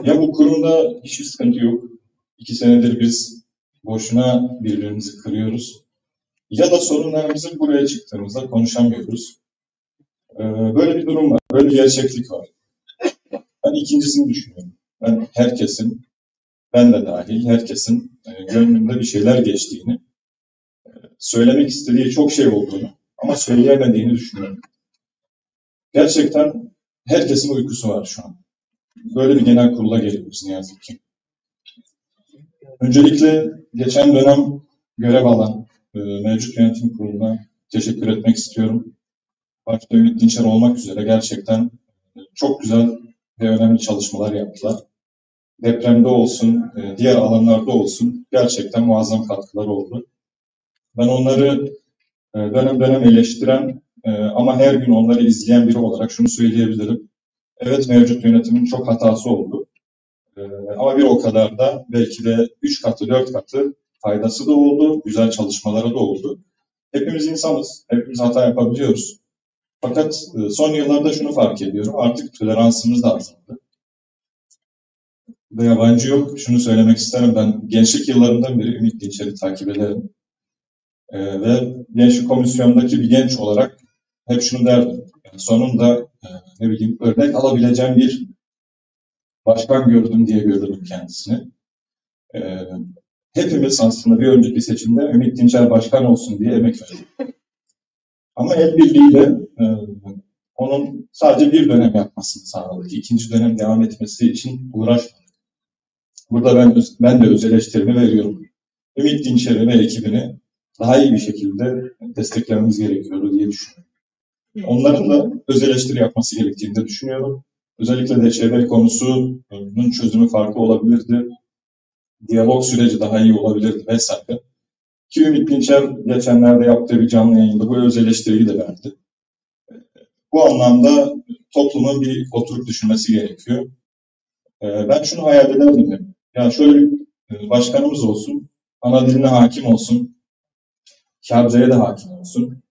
Ya bu kurumda hiçbir sıkıntı yok. 2 senedir biz boşuna birbirimizi kırıyoruz. Ya da sorunlarımızı buraya çıktığımızda konuşamıyoruz. Böyle bir durum var. Böyle bir gerçeklik var. Ben ikincisini düşünüyorum. Ben herkesin, ben de dahil herkesin gönlünde bir şeyler geçtiğini, söylemek istediği çok şey olduğunu ama söyleyemediğini düşünüyorum. Gerçekten herkesin uykusu var şu an. Böyle bir genel kurula geliyoruz ne yazık ki. Öncelikle geçen dönem görev alan mevcut yönetim kuruluna teşekkür etmek istiyorum. Başta Ümit Dinçer olmak üzere gerçekten çok güzel ve önemli çalışmalar yaptılar. Depremde olsun, diğer alanlarda olsun gerçekten muazzam katkıları oldu. Ben onları dönem dönem eleştiren ama her gün onları izleyen biri olarak şunu söyleyebilirim. Evet, mevcut yönetimin çok hatası oldu. Ama bir o kadar da belki de 3 katı, 4 katı faydası da oldu, güzel çalışmaları da oldu. Hepimiz insanız, hepimiz hata yapabiliyoruz. Fakat son yıllarda şunu fark ediyorum, artık toleransımız da azaldı. Ve yabancı yok, şunu söylemek isterim, ben gençlik yıllarından beri Ümit Dinçer'i takip ederim. Ve gençlik komisyonundaki bir genç olarak hep şunu derdim. sonunda ne bileyim örnek alabileceğim bir başkan gördüm diye görürdüm kendisini. Hepimiz aslında bir önceki seçimde Ümit Dinçer başkan olsun diye emek verdik. Ama el birliğiyle onun sadece bir dönem yapmasını sağladık. İkinci dönem devam etmesi için uğraşmadık. Burada ben de öz eleştirimi veriyorum. Ümit Dinçer'i ve ekibini daha iyi bir şekilde desteklememiz gerekiyordu diye düşünüyorum. Onların da öz eleştiri yapması gerektiğini de düşünüyorum. Özellikle de çevre konusunun çözümü farklı olabilirdi. Diyalog süreci daha iyi olabilirdi vesaire. Ki Ümit Dinçer geçenlerde yaptığı bir canlı yayında bu öz eleştiriyi de verdi. Bu anlamda toplumun bir oturup düşünmesi gerekiyor. Ben şunu hayal ederdim. Yani şöyle bir başkanımız olsun, ana diline hakim olsun, Kâbze'ye de hakim olsun.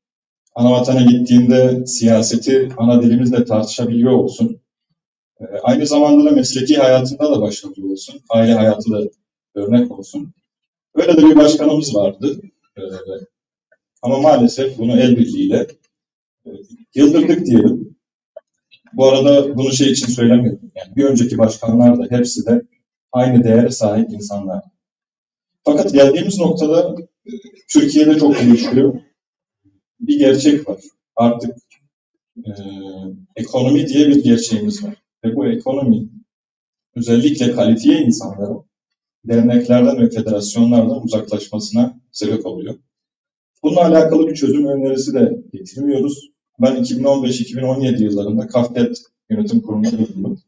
Anavatana gittiğinde siyaseti ana dilimizle tartışabiliyor olsun. Aynı zamanda da mesleki hayatında da başarılı olsun. Aile hayatı da örnek olsun. Öyle de bir başkanımız vardı. Ama maalesef bunu el birliğiyle yıldırdık diyelim. Bu arada bunu şey için söylemiyorum. Yani bir önceki başkanlar da hepsi de aynı değere sahip insanlar. Fakat geldiğimiz noktada Türkiye'de çok değişiyor. Bir gerçek var. Artık ekonomi diye bir gerçeğimiz var. Ve bu ekonomi özellikle kalifiye insanların derneklerden ve federasyonlardan uzaklaşmasına sebep oluyor. Bununla alakalı bir çözüm önerisi de getirmiyoruz. Ben 2015-2017 yıllarında Kafket Yönetim Kurulu'na bulundum.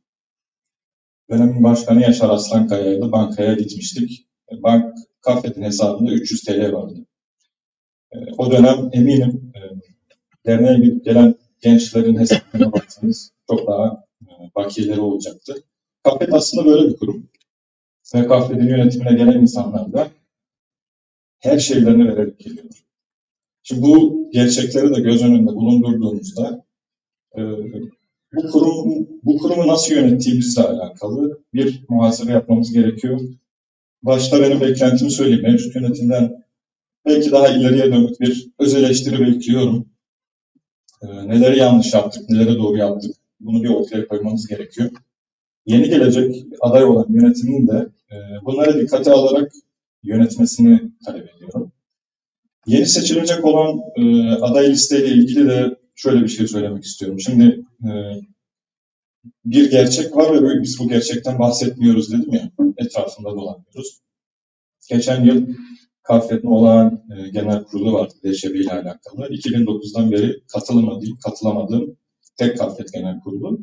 Dönemin başkanı Yaşar Aslankaya'ydı. Bankaya gitmiştik. Kafket'in hesabında 300 TL vardı. O dönem eminim derneğe gelen gençlerin hesabına baksanız çok daha bakiyeleri olacaktı. Kafket aslında böyle bir kurum. Ve Kafket'in yönetimine gelen insanlar da her şeylerini vererek geliyor. Şimdi bu gerçekleri de göz önünde bulundurduğumuzda bu kurumu nasıl yönettiğimizle alakalı bir muhasebe yapmamız gerekiyor. Başta benim beklentimi söyleyeyim. Mevcut yönetimden belki daha ileriye dönük bir öz eleştiri bekliyorum. Neleri yanlış yaptık, neleri doğru yaptık, bunu bir ortaya koymamız gerekiyor. Yeni gelecek aday olan yönetimin de bunları dikkate alarak yönetmesini talep ediyorum. Yeni seçilecek olan aday listeyle ilgili de şöyle bir şey söylemek istiyorum. Şimdi bir gerçek var ve biz bu gerçekten bahsetmiyoruz dedim ya, etrafında dolanıyoruz. Geçen yıl Kafket'in olağan genel kurulu vardı DŞB ile alakalı. 2009'dan beri katılamadığım tek Kafket genel kurulu.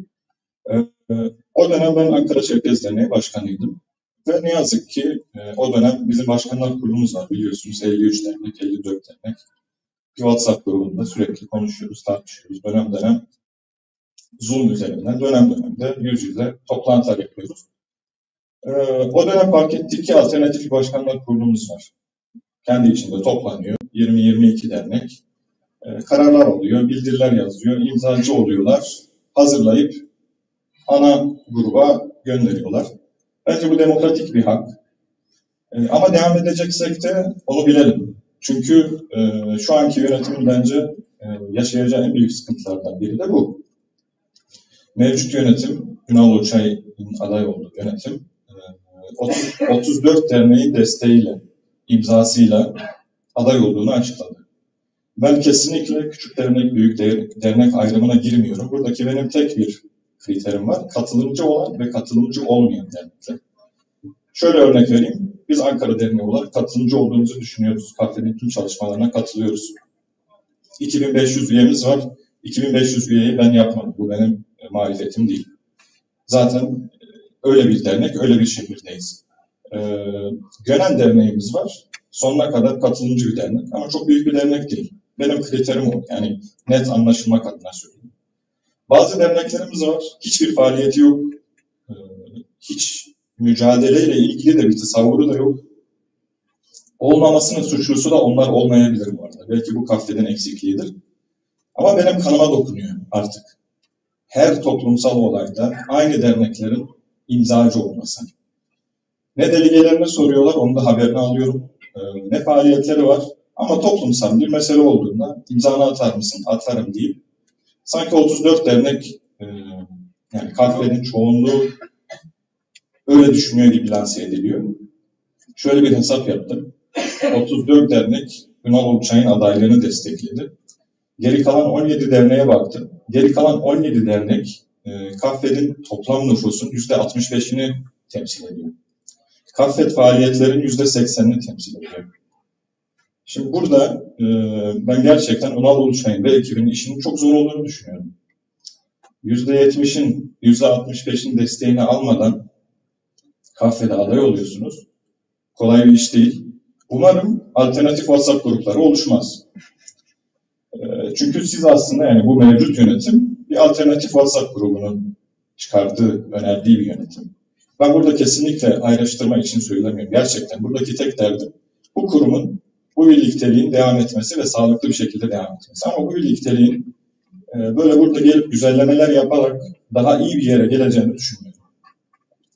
O dönem ben Ankara Çerkez Derneği başkanıydım. Ve ne yazık ki o dönem bizim başkanlar kurulumuz var biliyorsunuz. 53 dernek, 54 dernek. Bir WhatsApp grubunda sürekli konuşuyoruz, tartışıyoruz. Dönem dönem Zoom üzerinden, dönem dönemde yüz yüze toplantılar yapıyoruz. O dönem fark ettik ki alternatif bir başkanlar kurulumuz var. Kendi içinde toplanıyor. 20-22 dernek. Kararlar oluyor, bildiriler yazıyor, imzacı oluyorlar. Hazırlayıp ana gruba gönderiyorlar. Bence bu demokratik bir hak. Ama devam edeceksek de onu bilelim. Çünkü şu anki yönetimin bence yaşayacağı en büyük sıkıntılardan biri de bu. Mevcut yönetim, Ünal Uçay'ın aday olduğu yönetim, 34 derneğin desteğiyle, imzasıyla aday olduğunu açıkladı. Ben kesinlikle küçük dernek, büyük dernek ayrımına girmiyorum. Buradaki benim tek bir kriterim var. Katılımcı olan ve katılımcı olmayan dernekler. Şöyle örnek vereyim. Biz Ankara Derneği olarak katılımcı olduğumuzu düşünüyoruz. Kafe'nin tüm çalışmalarına katılıyoruz. 2500 üyemiz var. 2500 üyeyi ben yapmadım. Bu benim marifetim değil. Zaten öyle bir dernek, öyle bir şehirdeyiz. Gönen derneğimiz var. Sonuna kadar katılımcı bir dernek. Ama çok büyük bir dernek değil. Benim kriterim o. Yani net anlaşılmak adına söylüyorum. Bazı derneklerimiz var. Hiçbir faaliyeti yok. Hiç mücadeleyle ilgili de bir tasavvuru da yok. Olmamasının suçlusu da onlar olmayabilir bu arada. Belki bu Kafket'in eksikliğidir. Ama benim kanıma dokunuyor artık. Her toplumsal olayda aynı derneklerin imzacı olması. Ne delegelerine soruyorlar, onu da haberini alıyorum. Ne faaliyetleri var. Ama toplumsal bir mesele olduğunda imzanı atar mısın? Atarım deyip sanki 34 dernek yani kahvenin çoğunluğu öyle düşünüyor gibi lanse ediliyor. Şöyle bir hesap yaptım. 34 dernek Ünal Uluçay'ın adaylığını destekledi. Geri kalan 17 derneğe baktım. Geri kalan 17 dernek Kahve'nin toplam nüfusun %65'ini temsil ediyor. Kahve faaliyetlerin %80'ini temsil ediyor. Şimdi burada ben gerçekten Ünal Uluçay'ın ve ekibinin işinin çok zor olduğunu düşünüyorum. %70'in, %65'in desteğini almadan Kahve'de aday oluyorsunuz. Kolay bir iş değil. Umarım alternatif WhatsApp grupları oluşmaz. Çünkü siz aslında yani bu mevcut yönetim bir alternatif WhatsApp grubunun çıkardığı, önerdiği bir yönetim. Ben burada kesinlikle ayrıştırma için söylemiyorum. Gerçekten buradaki tek derdim bu kurumun, bu birlikteliğin devam etmesi ve sağlıklı bir şekilde devam etmesi. Ama bu birlikteliğin böyle burada gelip güzellemeler yaparak daha iyi bir yere geleceğini düşünmüyorum.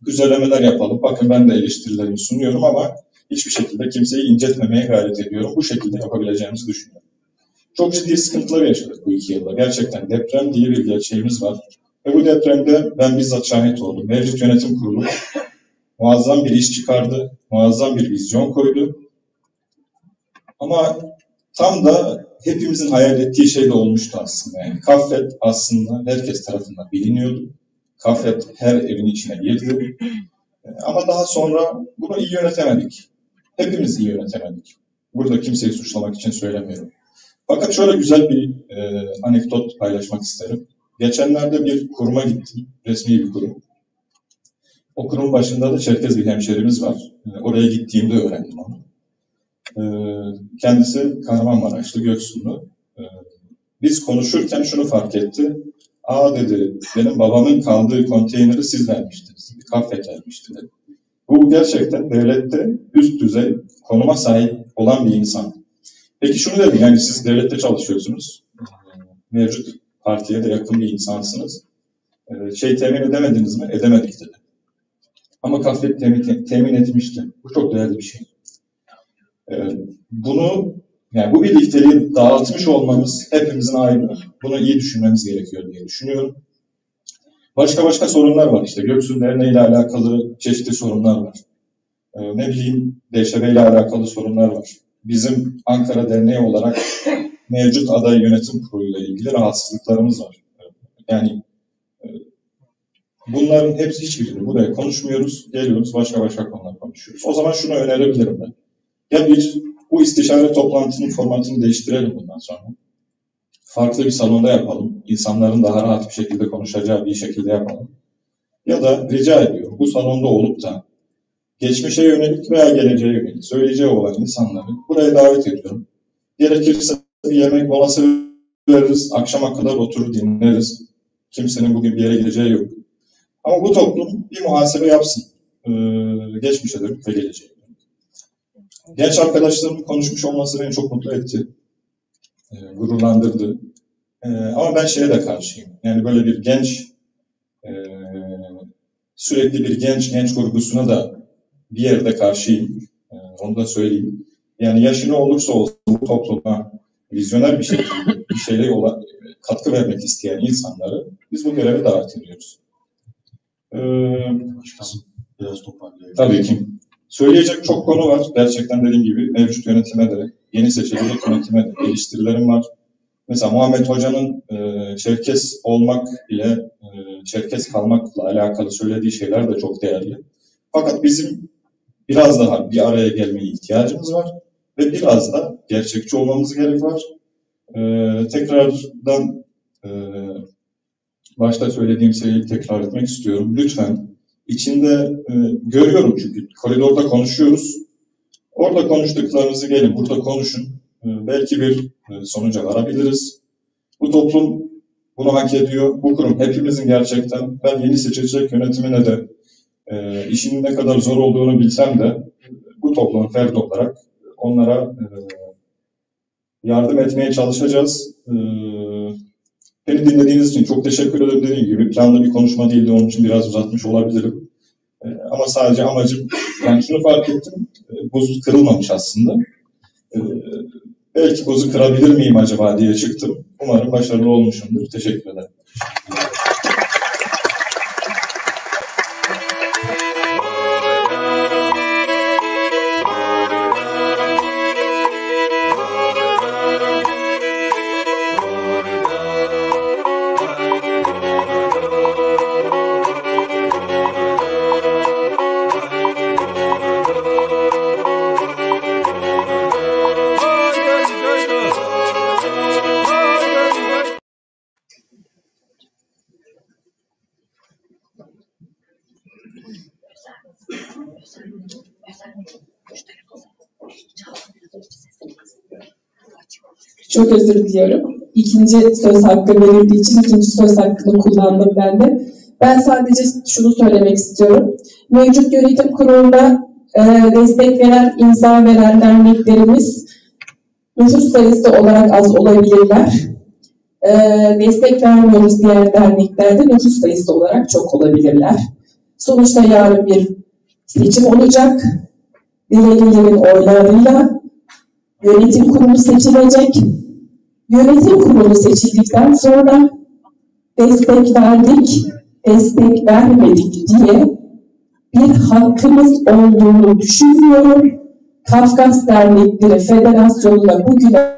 Güzellemeler yapalım. Bakın ben de eleştirilerimi sunuyorum ama hiçbir şekilde kimseyi incitmemeye gayret ediyorum. Bu şekilde yapabileceğimizi düşünüyorum. Çok ciddi sıkıntılar yaşadık bu 2 yılda. Gerçekten deprem diye bir gerçeğimiz var. Ve bu depremde ben bizzat şahit oldum. Mevcut yönetim kurulu muazzam bir iş çıkardı, muazzam bir vizyon koydu. Ama tam da hepimizin hayal ettiği şey de olmuştu aslında. Yani Kahve aslında herkes tarafından biliniyordu. Kahve her evin içine girdi. Ama daha sonra bunu iyi yönetemedik. Hepimiz iyi yönetemedik. Burada kimseyi suçlamak için söylemiyorum. Fakat şöyle güzel bir anekdot paylaşmak isterim. Geçenlerde bir kuruma gittim, resmi bir kurum. O kurumun başında da Çerkez bir hemşerimiz var. Oraya gittiğimde öğrendim onu. Kendisi Kahramanmaraşlı, Göksunlu. Biz konuşurken şunu fark etti. Aa dedi, benim babamın kaldığı konteyneri siz vermiştiniz. Bir kahve gelmişti dedi. Bu gerçekten devlette üst düzey konuma sahip olan bir insan. Peki şunu dedim, yani siz devlette çalışıyorsunuz. Mevcut partiye de yakın bir insansınız. Temin edemediniz mi? Edemedik dedi. Ama kahve temin etmişti. Bu çok değerli bir şey. Bunu, yani bu birlikteliği dağıtmış olmamız hepimizin ayrı. Bunu iyi düşünmemiz gerekiyor diye düşünüyorum. Başka sorunlar var işte. Göksun Derneği ile alakalı çeşitli sorunlar var. Ne bileyim, DŞB ile alakalı sorunlar var. Bizim Ankara Derneği olarak mevcut aday yönetim kuruluyla ilgili rahatsızlıklarımız var. Yani bunların hepsi hiçbirini buraya konuşmuyoruz. Geliyoruz başka konular konuşuyoruz. O zaman şunu önerebilirim ben. Ya bu istişare toplantının formatını değiştirelim bundan sonra. Farklı bir salonda yapalım. İnsanların daha rahat bir şekilde konuşacağı bir şekilde yapalım. Ya da rica ediyorum bu salonda olup da geçmişe yönelik veya geleceğe yönelik söyleyeceği olan insanları buraya davet ediyorum. Gerekirse bir yemek molası veririz, akşama kadar oturur dinleriz. Kimsenin bugün bir yere gideceği yok. Ama bu toplum bir muhasebe yapsın. Geçmişe dönük ve geleceğe dönük. Genç arkadaşlarımın konuşmuş olması beni çok mutlu etti. Gururlandırdı. Ama ben şeye de karşıyım. Yani böyle bir genç, sürekli bir genç vurgusuna da bir yerde karşıyım. Onu da söyleyeyim. Yani yaşı ne olursa olsun bu topluma vizyoner bir şekilde bir şeyle katkı vermek isteyen insanları biz bu göreve davet ediyoruz. Biraz toparlayalım. Tabii ki. Söyleyecek çok konu var. Gerçekten dediğim gibi mevcut yönetime de, yeni seçilecek yönetime de eleştirilerim var. Mesela Muhammed Hoca'nın Çerkes olmak ile Çerkes kalmakla alakalı söylediği şeyler de çok değerli. Fakat bizim biraz daha bir araya gelmeye ihtiyacımız var ve biraz da gerçekçi olmamız gerek var. Tekrardan başta söylediğim şeyi tekrar etmek istiyorum. Lütfen içinde görüyorum çünkü koridorda konuşuyoruz. Orada konuştuklarınızı gelin burada konuşun. Belki bir sonuca varabiliriz. Bu toplum bunu hak ediyor. Bu kurum hepimizin gerçekten, ben yeni seçilecek yönetimine de işinin ne kadar zor olduğunu bilsem de bu toplumun ferdi olarak onlara yardım etmeye çalışacağız. Beni dinlediğiniz için çok teşekkür ederim. Dediğim gibi planlı bir konuşma değildi, onun için biraz uzatmış olabilirim. Ama sadece amacım, yani şunu fark ettim, buz kırılmamış aslında. belki buzu kırabilir miyim acaba diye çıktım. Umarım başarılı olmuşumdur. Teşekkür ederim. Çok özür diliyorum. İkinci söz hakkı verildiği için ikinci söz hakkını kullandım ben de. Ben sadece şunu söylemek istiyorum. Mevcut yönetim kurulunda destek veren, imza veren derneklerimiz nüfus sayısı olarak az olabilirler. Destek vermiyoruz diğer derneklerde nüfus sayısı olarak çok olabilirler. Sonuçta yarın bir seçim olacak. Dileklilerin oylarıyla yönetim kurulu seçilecek. Yönetim kurulu seçildikten sonra destek verdik, destek vermedik diye bir hakkımız olduğunu düşünmüyorum. Kafkas Dernekleri Federasyonu'na bugüne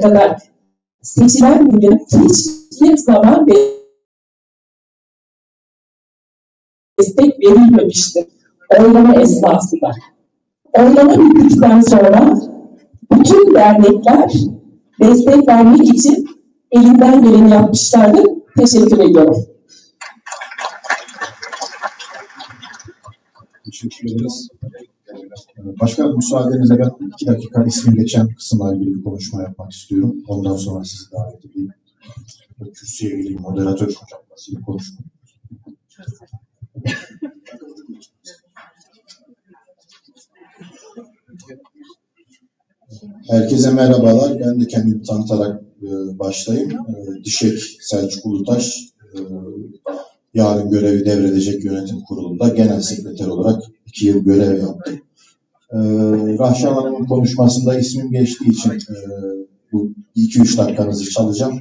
kadar seçilen bile hiçbir zaman destek verilmemiştir. Oylama esnasında. Oylama bittikten sonra bütün dernekler destek vermek için elinden geleni yapmışlardır. Teşekkür ediyorum. Teşekkür ederiz. Başkanım, müsaadenizle ben 2 dakika ismi geçen kısımla ilgili bir konuşma yapmak istiyorum. Ondan sonra sizi davet edeyim. Kürsüye geleyim, moderatör hocamla sizinle konuşmak. Herkese merhabalar. Ben de kendimi tanıtarak başlayayım. Dişek Selçuk Ulutaş, yarın görevi devredecek yönetim kurulunda genel sekreter olarak 2 yıl görev yaptım. Rahşan Hanım'ın konuşmasında ismim geçtiği için bu 2-3 dakikanızı çalacağım.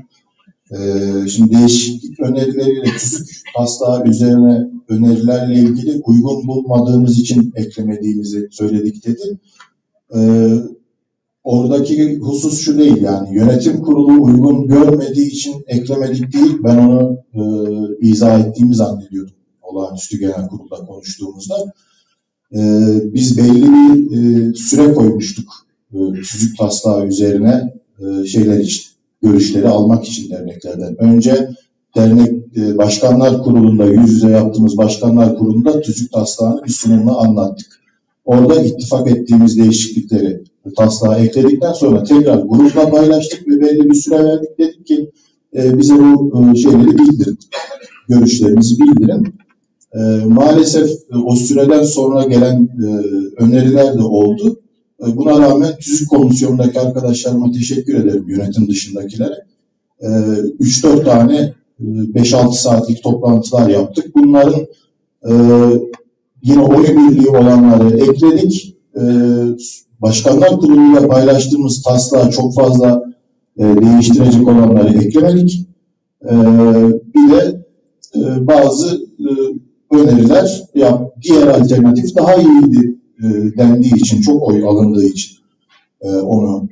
Şimdi değişiklik önerileriyle TÜSK taslağı üzerine önerilerle ilgili uygun bulmadığımız için eklemediğimizi söyledik dedi. Oradaki husus şu değil, yani yönetim kurulu uygun görmediği için eklemedik değil, ben onu izah ettiğimi zannediyordum olağanüstü genel kurulda konuştuğumuzda. Biz belli bir süre koymuştuk tüzük taslağı üzerine şeyler için, görüşleri almak için derneklerden. Önce dernek başkanlar kurulunda, yüz yüze yaptığımız başkanlar kurulunda tüzük taslağını bir sunumla anlattık. Orada ittifak ettiğimiz değişiklikleri taslağa ekledikten sonra tekrar grupla paylaştık ve belli bir süre verdik. Dedik ki bize bu şeyleri bildirin, görüşlerinizi bildirin. Maalesef o süreden sonra gelen öneriler de oldu. Buna rağmen tüzük komisyonundaki arkadaşlarıma teşekkür ederim, yönetim dışındakilere. 3-4 tane 5-6 saatlik toplantılar yaptık. Bunların yine oy birliği olanları ekledik. Başkanlar kuruluyla paylaştığımız taslağı çok fazla değiştirecek olanları eklemedik. Bir de bazı öneriler, ya diğer alternatif daha iyiydi dendiği için, çok oy alındığı için onu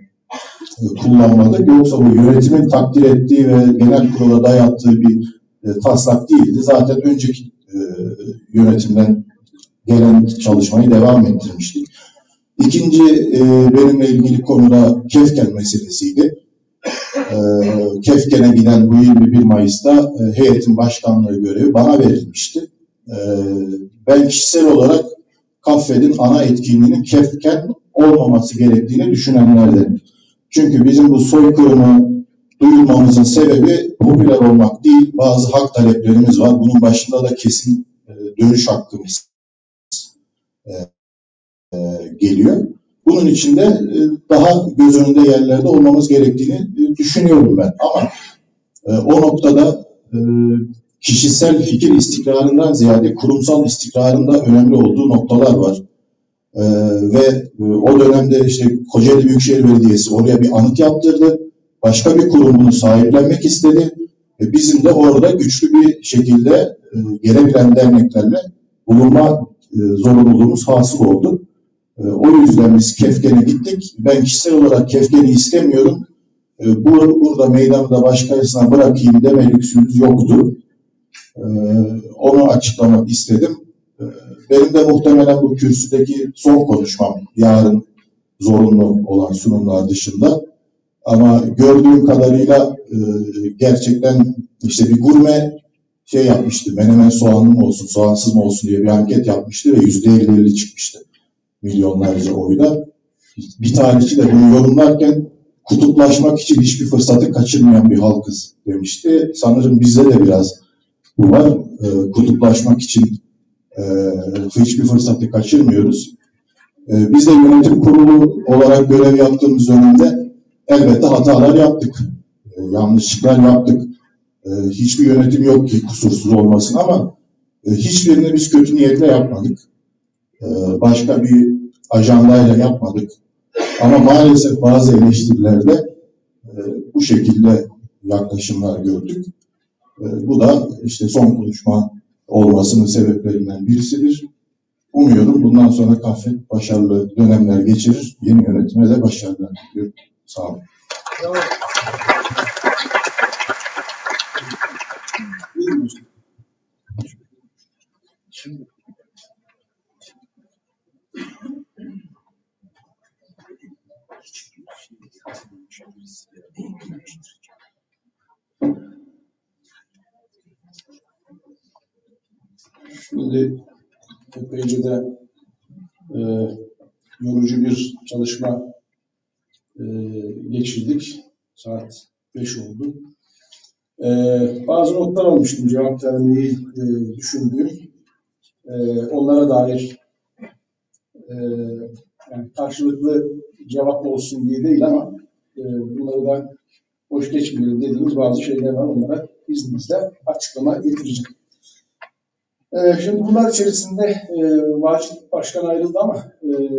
kullanmadık. Yoksa bu yönetimin takdir ettiği ve genel kurula dayattığı bir taslak değildi. Zaten önceki yönetimden gelen çalışmayı devam ettirmiştik. İkinci benimle ilgili konuda Kefken meselesiydi. Kefken'e giden bu 21 Mayıs'ta heyetin başkanlığı görevi bana verilmişti. Ben kişisel olarak KAFFED'in ana etkinliğinin Kefken olmaması gerektiğini düşünenlerdenim. Çünkü bizim bu soykırımı duyurmamızın sebebi popüler olmak değil, bazı hak taleplerimiz var. Bunun başında da kesin dönüş hakkımız geliyor. Bunun için de daha göz önünde yerlerde olmamız gerektiğini düşünüyorum ben. Ama o noktada kişisel fikir istikrarından ziyade kurumsal istikrarın da önemli olduğu noktalar var. Ve o dönemde işte Kocaeli Büyükşehir Belediyesi oraya bir anıt yaptırdı. Başka bir kurum bunu sahiplenmek istedi. Bizim de orada güçlü bir şekilde gelebilen derneklerle bulunma zorunluluğumuz hasıl oldu. O yüzden biz Kefken'e gittik. Ben kişisel olarak Kefken'i istemiyorum. Burada meydanı başkasına bırakayım deme lüksümüz yoktu. Onu açıklamak istedim. Benim de muhtemelen bu kürsüdeki son konuşmam yarın zorunlu olan sunumlar dışında. Ama gördüğüm kadarıyla gerçekten işte bir gurme şey yapmıştı. Menemen soğanlı mı olsun, soğansız mı olsun diye bir anket yapmıştı ve %50'li çıkmıştı. Milyonlarca oyla. Bir tarihçi de bunu yorumlarken kutuplaşmak için hiçbir fırsatı kaçırmayan bir halkız demişti. Sanırım bizde de biraz bu var. Kutuplaşmak için hiçbir fırsatı kaçırmıyoruz. Biz de yönetim kurulu olarak görev yaptığımız dönemde elbette hatalar yaptık. Yanlışlıklar yaptık. Hiçbir yönetim yok ki kusursuz olmasın ama hiçbirini biz kötü niyetle yapmadık. Başka bir ajandayla yapmadık. Ama maalesef bazı eleştirilerde bu şekilde yaklaşımlar gördük. Bu da işte son konuşma olmasının sebeplerinden birisidir. Umuyorum bundan sonra Kafet başarılı dönemler geçirir. Yeni yönetime de başarılar diliyorum. Sağ olun. Şimdi epeyce yorucu bir çalışma geçirdik. Saat 5 oldu. Bazı notlar almıştım cevap vermeyi düşündüğüm. Onlara dair yani karşılıklı cevap olsun diye değil ama bunları da hoş geçmeyelim dediğimiz bazı şeyler var. Onlara izninizle açıklama getireceğim. Şimdi bunlar içerisinde Vacip Başkan ayrıldı ama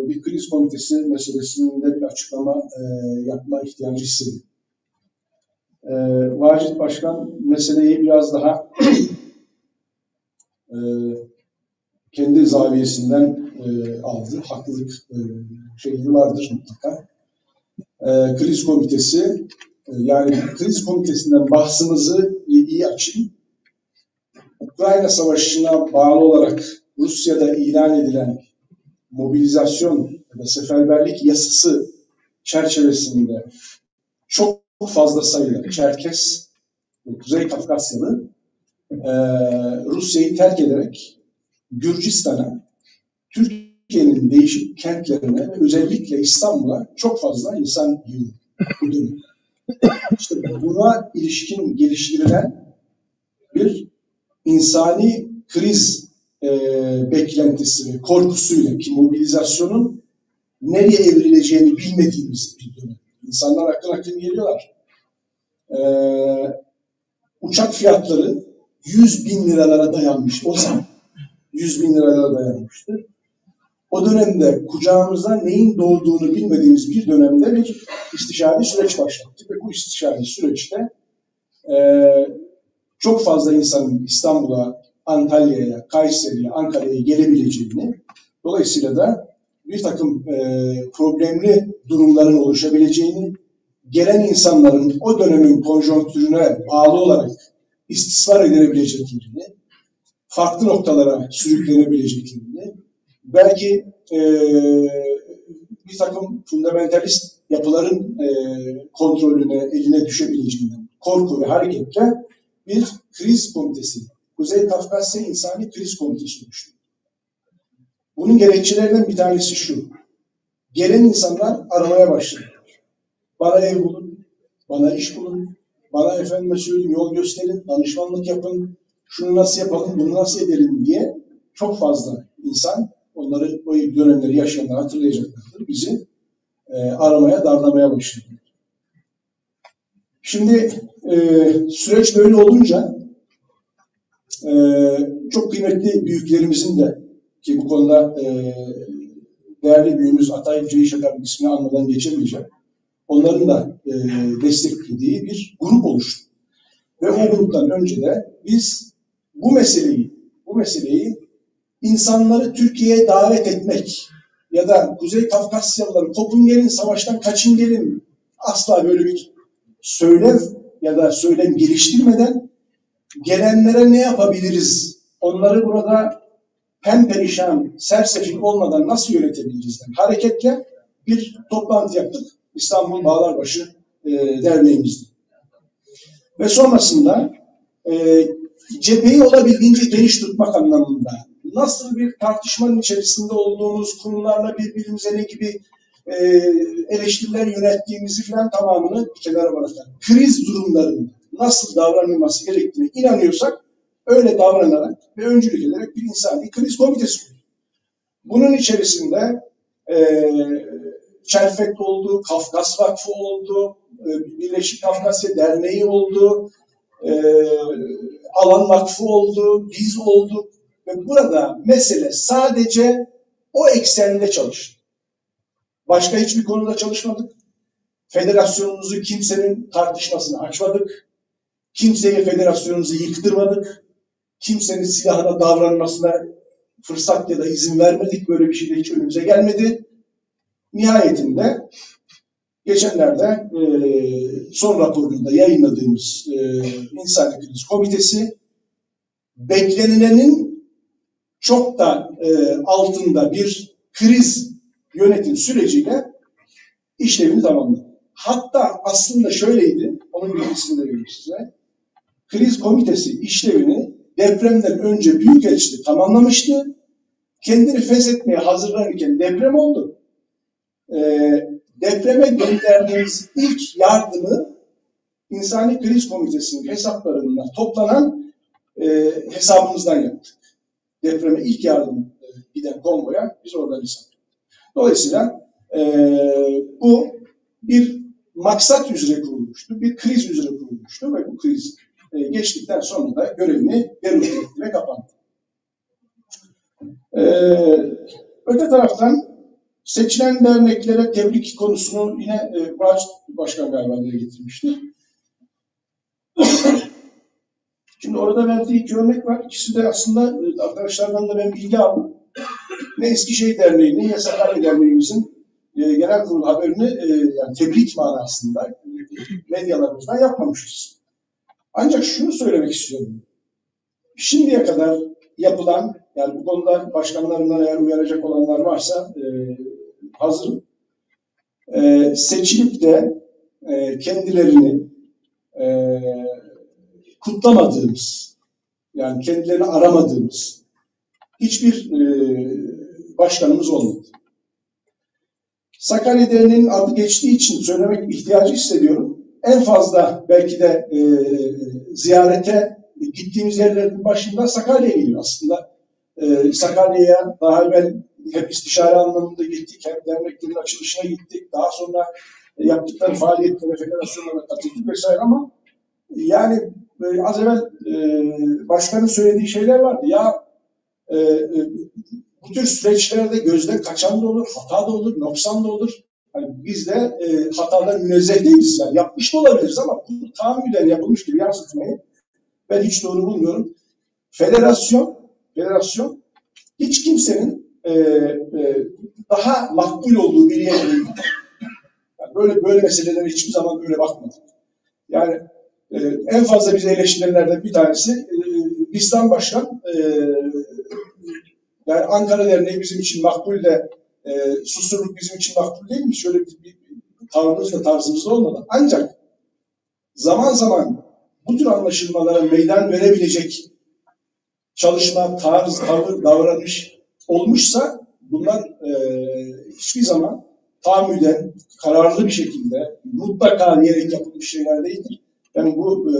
bir kriz komitesi meselesinde bir açıklama yapma ihtiyacı hissettim. Vacip Başkan meseleyi biraz daha kendi zaviyesinden aldı. Haklılık şeyleri vardır mutlaka. Kriz komitesi, yani kriz komitesinden bahsımızı iyi açayım. Ukrayna Savaşı'na bağlı olarak Rusya'da ilan edilen mobilizasyon ve seferberlik yasası çerçevesinde çok fazla sayıda Çerkes, Kuzey Kafkasyalı Rusya'yı terk ederek Gürcistan'a, Türkiye'nin değişik kentlerine ve özellikle İstanbul'a çok fazla insan yığıldı. İşte buna ilişkin geliştirilen bir insani kriz beklentisi ve korkusuyla ki mobilizasyonun nereye evrileceğini bilmediğimiz bir dönem. İnsanlar akın geliyorlar. Uçak fiyatları 100.000 liralara dayanmıştı o zaman. 100.000 liralara dayanmıştı. O dönemde kucağımızda neyin doğduğunu bilmediğimiz bir dönemde bir istişare süreç başlattık. Ve bu istişare süreçte çok fazla insanın İstanbul'a, Antalya'ya, Kayseri'ye, Ankara'ya gelebileceğini, dolayısıyla da bir takım problemli durumların oluşabileceğini, gelen insanların o dönemin konjonktürüne bağlı olarak istismar edilebileceklerini, farklı noktalara sürüklenebileceklerini, belki bir takım fundamentalist yapıların kontrolüne, eline düşebileceğinden korku ve hareketle bir kriz komitesi, Kuzey Kafkasya İnsani Kriz Komitesi oluştu. Bunun gerekçelerinden bir tanesi şu: gelen insanlar aramaya başladılar. Bana ev bulun, bana iş bulun, bana efendime söyleyeyim yol gösterin, danışmanlık yapın, şunu nasıl yapalım, bunu nasıl edelim diye çok fazla insan, onları o dönemleri yaşayanlar hatırlayacaklardır, bizi aramaya, darlamaya başladı. Şimdi süreç böyle olunca çok kıymetli büyüklerimizin de ki bu konuda değerli büyüğümüz Atay Ceyşakar ismini anmadan geçemeyeceğim. Onların da desteklediği bir grup oluştu. Ve o gruptan önce de biz bu meseleyi insanları Türkiye'ye davet etmek ya da Kuzey Kafkasyalıları kopun gelin, savaştan kaçın gelin, asla böyle bir söylem ya da söylem geliştirmeden gelenlere ne yapabiliriz? Onları burada perişan, sersefil olmadan nasıl yönetebiliriz? Hareketle bir toplantı yaptık. İstanbul Bağlarbaşı Derneğimizde. Ve sonrasında cepheyi olabildiğince geniş tutmak anlamında nasıl bir tartışmanın içerisinde olduğumuz kurumlarla birbirimize ne gibi eleştiriler yönettiğimizi falan tamamını bir kenara bırakarak kriz durumlarında nasıl davranılması gerektiğine inanıyorsak öyle davranarak ve öncülük ederek bir insani kriz komitesi kurdu. Bunun içerisinde Çelfek oldu, Kafkas Vakfı oldu, Birleşik Kafkasya Derneği oldu, Alan Vakfı oldu, biz olduk ve burada mesele sadece o eksende çalıştı. Başka hiçbir konuda çalışmadık. Federasyonumuzu kimsenin tartışmasını açmadık. Kimseye federasyonumuzu yıktırmadık. Kimsenin silahına davranmasına fırsat ya da izin vermedik. Böyle bir şey de hiç önümüze gelmedi. Nihayetinde geçenlerde son raporunda yayınladığımız İnsani Kriz Komitesi beklenilenin çok da altında bir kriz yönetim süreciyle işlevini tamamladı. Hatta aslında şöyleydi, onun bilgisini de vereyim size. Kriz Komitesi işlevini depremden önce Büyükelçide tamamlamıştı. Kendini feshetmeye hazırlanırken deprem oldu. Depreme gönderdiğimiz ilk yardımı İnsani Kriz Komitesi'nin hesaplarından toplanan hesabımızdan yaptık. Depreme ilk yardım giden konvoya biz oradan hesap. Dolayısıyla bu bir maksat üzere kurulmuştu, bir kriz üzere kurulmuştu ve bu kriz geçtikten sonra da görevini devreye etti ve kapandı. Öte taraftan seçilen derneklere tebrik konusunu yine Başkan galiba dile getirmişti. Şimdi orada verdiği iki örnek var. İkisi de aslında arkadaşlardan da ben bilgi aldım. Ne Eskişehir Derneği'nin ne Sakarya Derneğimizin genel kurul haberini yani tebrik manasında medyalarımızdan yapmamışız. Ancak şunu söylemek istiyorum. Şimdiye kadar yapılan, yani bu konuda başkanlarından eğer uyaracak olanlar varsa hazırım. Seçilip de kendilerini kutlamadığımız, yani kendilerini aramadığımız hiçbir başkanımız olmadı. Sakarya Derneği'nin adı geçtiği için söylemek ihtiyacı hissediyorum. En fazla belki de ziyarete gittiğimiz yerlerin başında Sakarya'ya geliyor aslında. Sakarya'ya daha evvel hep istişare anlamında gittik, hem derneklerin açılışına gittik, daha sonra yaptıkları faaliyetlere, federasyonlara katıldık vesaire ama yani az evvel başkanın söylediği şeyler vardı. Ya bu tür süreçlerde gözden kaçan da olur, hata da olur, noksan da olur. Yani biz de hatadan münezzeh değiliz. Yani yapmış da olabiliriz ama bunu tahammüden yapılmış gibi yansıtmayı ben hiç doğru bulmuyorum. Federasyon hiç kimsenin daha makbul olduğu bir yer değil. Yani böyle meselelere hiçbir zaman böyle bakmadık. Yani en fazla bize eleştirilenlerden bir tanesi Bistan Başkan yani Ankara Derneği bizim için makbul de Susurluk bizim için makbul değil mi? Şöyle bir tavrımız da tarzımız da olmadı. Ancak zaman zaman bu tür anlaşılmalara meydan verebilecek çalışma, tarz, tavır, davranış olmuşsa bunlar hiçbir zaman tahammüden, kararlı bir şekilde mutlaka diyerek yapılmış şeyler değildir. Yani bu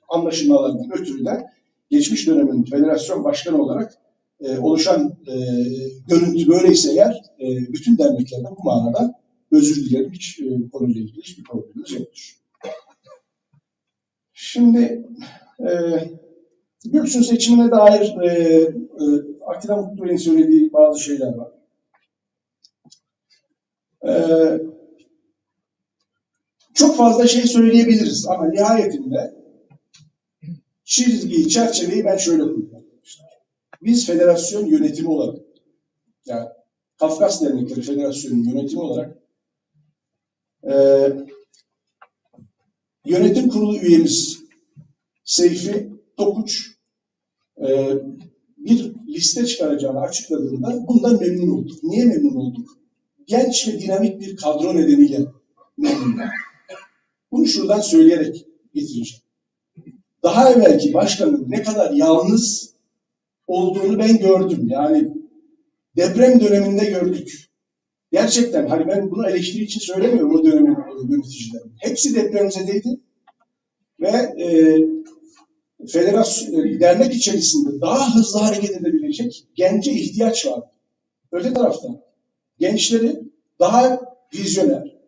anlaşılmalardan ötürü de geçmiş dönemin federasyon başkanı olarak oluşan görüntü böyleyse eğer bütün derneklerden bu manada özür dilerim. Hiç konuyla ilgili hiçbir problemimiz yoktur. Şimdi Göksu'nun seçimine dair Atilla Mutlu Bey'in söylediği bazı şeyler var. Çok fazla şey söyleyebiliriz ama nihayetinde çizgiyi, çerçeveyi ben şöyle koyuyorum. Biz federasyon yönetimi olarak, yani Kafkas Dernekleri Federasyonu yönetimi olarak yönetim kurulu üyemiz Seyfi Tokuç bir liste çıkaracağını açıkladığında bundan memnun olduk. Niye memnun olduk? Genç ve dinamik bir kadro nedeniyle memnun olduk. Bunu şuradan söyleyerek getireceğim. Daha evvelki başkanın ne kadar yalnız olduğunu ben gördüm. Yani deprem döneminde gördük. Gerçekten hani ben bunu eleştiri için söylemiyorum o dönemin yöneticilerin. Hepsi depremzedeydi ve federasyon, dernek içerisinde daha hızlı hareket edebilecek gence ihtiyaç var. Öte taraftan gençleri daha vizyoner,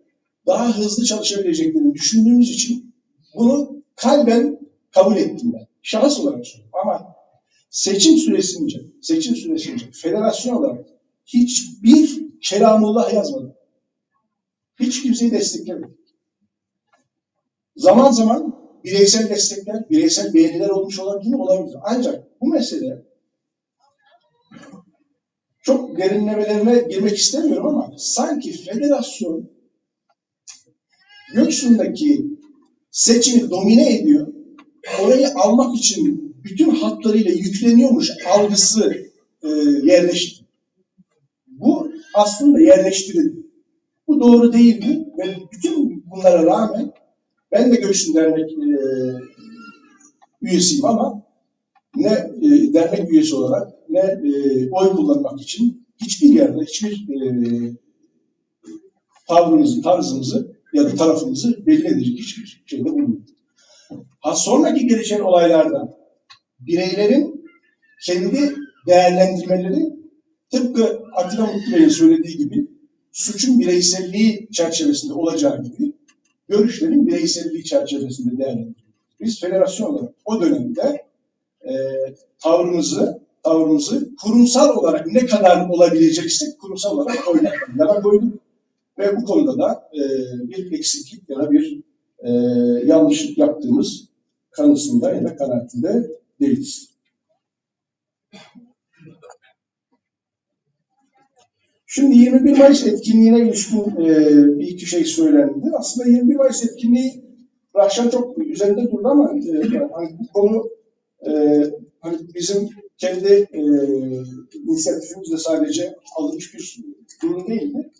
daha hızlı çalışabileceklerini düşündüğümüz için bunu kalben kabul ettim ben. Şahıs olarak söylüyorum. Ama seçim süresince federasyon olarak hiçbir kelamullah yazmadı. Hiç kimseyi desteklemedi. Zaman zaman bireysel destekler, bireysel beğeniler olmuş olabilir. Ancak bu mesele çok derinlemelerine girmek istemiyorum ama sanki federasyon Göksu'ndaki seçimi domine ediyor. Orayı almak için bütün hatlarıyla yükleniyormuş algısı yerleşti. Bu aslında yerleştirildi. Bu doğru değildi ve bütün bunlara rağmen ben de Göksu Dernek üyesiyim ama ne dernek üyesi olarak ne oy kullanmak için hiçbir yerde hiçbir tarzımızı ya da tarafımızı belli edecek hiçbir şeyde bulunmuyor. Sonraki gelişen olaylarda bireylerin kendi değerlendirmeleri tıpkı Atilla Mutlu Bey'in söylediği gibi suçun bireyselliği çerçevesinde olacağı gibi görüşlerin bireyselliği çerçevesinde değerlendiriyoruz. Biz federasyon olarak o dönemde tavrımızı kurumsal olarak ne kadar olabileceksek kurumsal olarak yana koyduk. Ve bu konuda da bir eksiklik ya da bir yanlışlık yaptığımız kanısında ya da kanaatinde değiliz. Şimdi 21 Mayıs etkinliğine ilişkin bir iki şey söylendi. Aslında 21 Mayıs etkinliği Rahşan çok üzerinde durdu ama hani bu konu hani bizim kendi inisiyatifimizle sadece alınmış bir durum değildi.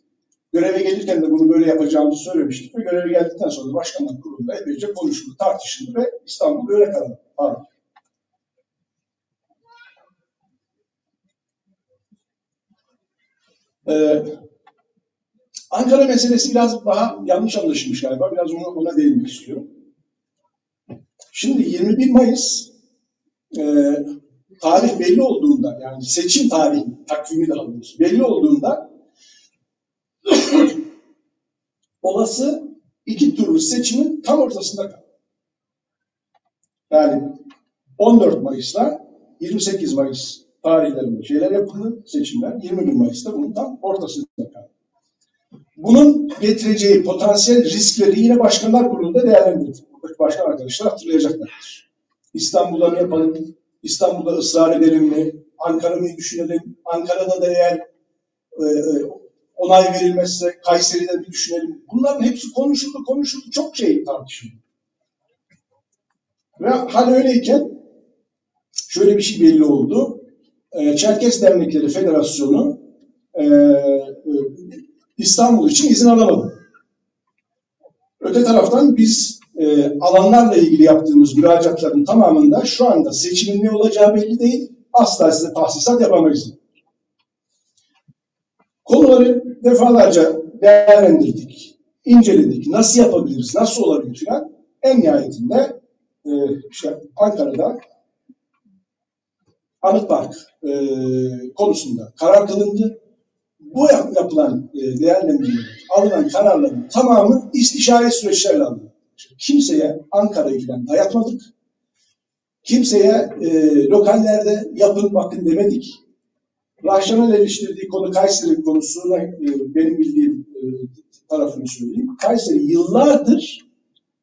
Göreve gelirken de bunu böyle yapacağımızı söylemiştik ve göreve geldikten sonra Başkanlar Kurulu'nda epeyce konuşuldu, tartışıldı ve İstanbul'da öyle kaldı. Pardon. Ankara meselesi biraz daha yanlış anlaşılmış galiba. Biraz ona değinmek istiyorum. Şimdi 21 Mayıs tarih belli olduğunda, yani seçim tarihi, takvimi de alıyoruz, belli olduğunda olası iki turlu seçimin tam ortasında kaldı. Yani 14 Mayıs'la 28 Mayıs tarihlerinde şeyler yapıldı, seçimler. 21 Mayıs'ta bunun tam ortasında kaldı. Bunun getireceği potansiyel riskleri yine Başkanlar Kurulu'nda değerlendirdik. Buradaki başkan arkadaşlar hatırlayacaklardır. İstanbul'da mı yapalım? İstanbul'da ısrar edelim mi? Ankara'yı düşünelim. Ankara'da da eğer onay verilmezse Kayseri'de bir düşünelim. Bunların hepsi konuşuldu. Çok şey tartışıldı. Ve hal öyleyken şöyle bir şey belli oldu. Çerkes Dernekleri Federasyonu İstanbul için izin alamadı. Öte taraftan biz alanlarla ilgili yaptığımız müracaatların tamamında şu anda seçimin ne olacağı belli değil. Asla size tahsisat yapamayız. Konuları defalarca değerlendirdik, inceledik. Nasıl yapabiliriz, nasıl olabilir filan. En nihayetinde işte Ankara'da Anıt Park konusunda karar kılındı. Bu yapılan değerlendirmeler, alınan kararların tamamı istişare süreçlerle alındı. Kimseye Ankara'yı falan dayatmadık. Kimseye lokallerde yapın bakın demedik. Rahşan'ın eleştirdiği konu Kayseri konusuna benim bildiğim tarafını söyleyeyim. Kayseri yıllardır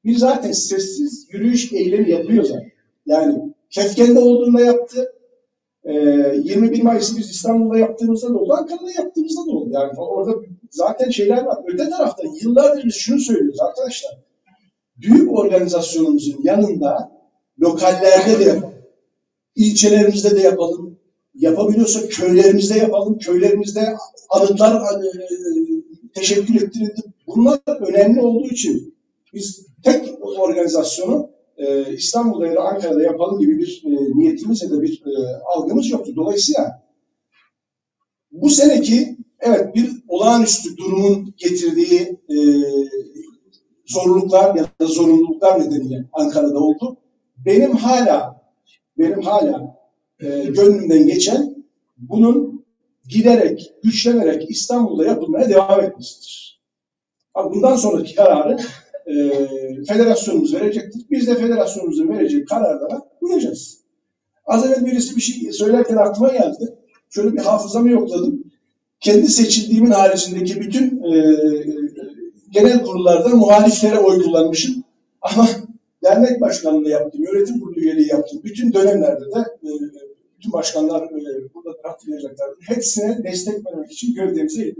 bir zaten sessiz yürüyüş eylemi yapıyor zaten. Yani Kefken'de olduğunda yaptı. 21 Mayıs'ı biz İstanbul'da yaptığımızda da oldu, Ankara'da yaptığımızda da oldu. Yani orada zaten şeyler var. Öte tarafta yıllardır biz şunu söylüyoruz arkadaşlar. Büyük organizasyonumuzun yanında lokallerde de yapalım. İlçelerimizde de yapalım. Yapabiliyorsak köylerimizde yapalım. Köylerimizde anıtlar teşekkür ettirildi. Bunlar önemli olduğu için biz tek organizasyonu İstanbul'da ya da Ankara'da yapalım gibi bir niyetimiz ya da bir algımız yoktu. Dolayısıyla bu seneki evet bir olağanüstü durumun getirdiği zorluklar ya da zorunluluklar nedeniyle Ankara'da oldu. Benim hala gönlümden geçen bunun giderek, güçlenerek İstanbul'da yapılmaya devam etmesidir. Bundan sonraki kararı federasyonumuz verecektir. Biz de federasyonumuzun vereceği kararlara uyacağız. Az evvel birisi bir şey söylerken aklıma geldi. Şöyle bir hafızamı yokladım. Kendi seçildiğimin haricindeki bütün genel kurullarda muhaliflere oy kullanmışım. Ama dernek başkanlığı yaptım, yönetim kurulu üyeliği yaptım. Bütün dönemlerde de bütün başkanlar burada hatırlayacaklar. Hepsine destek vermek için gövdemizi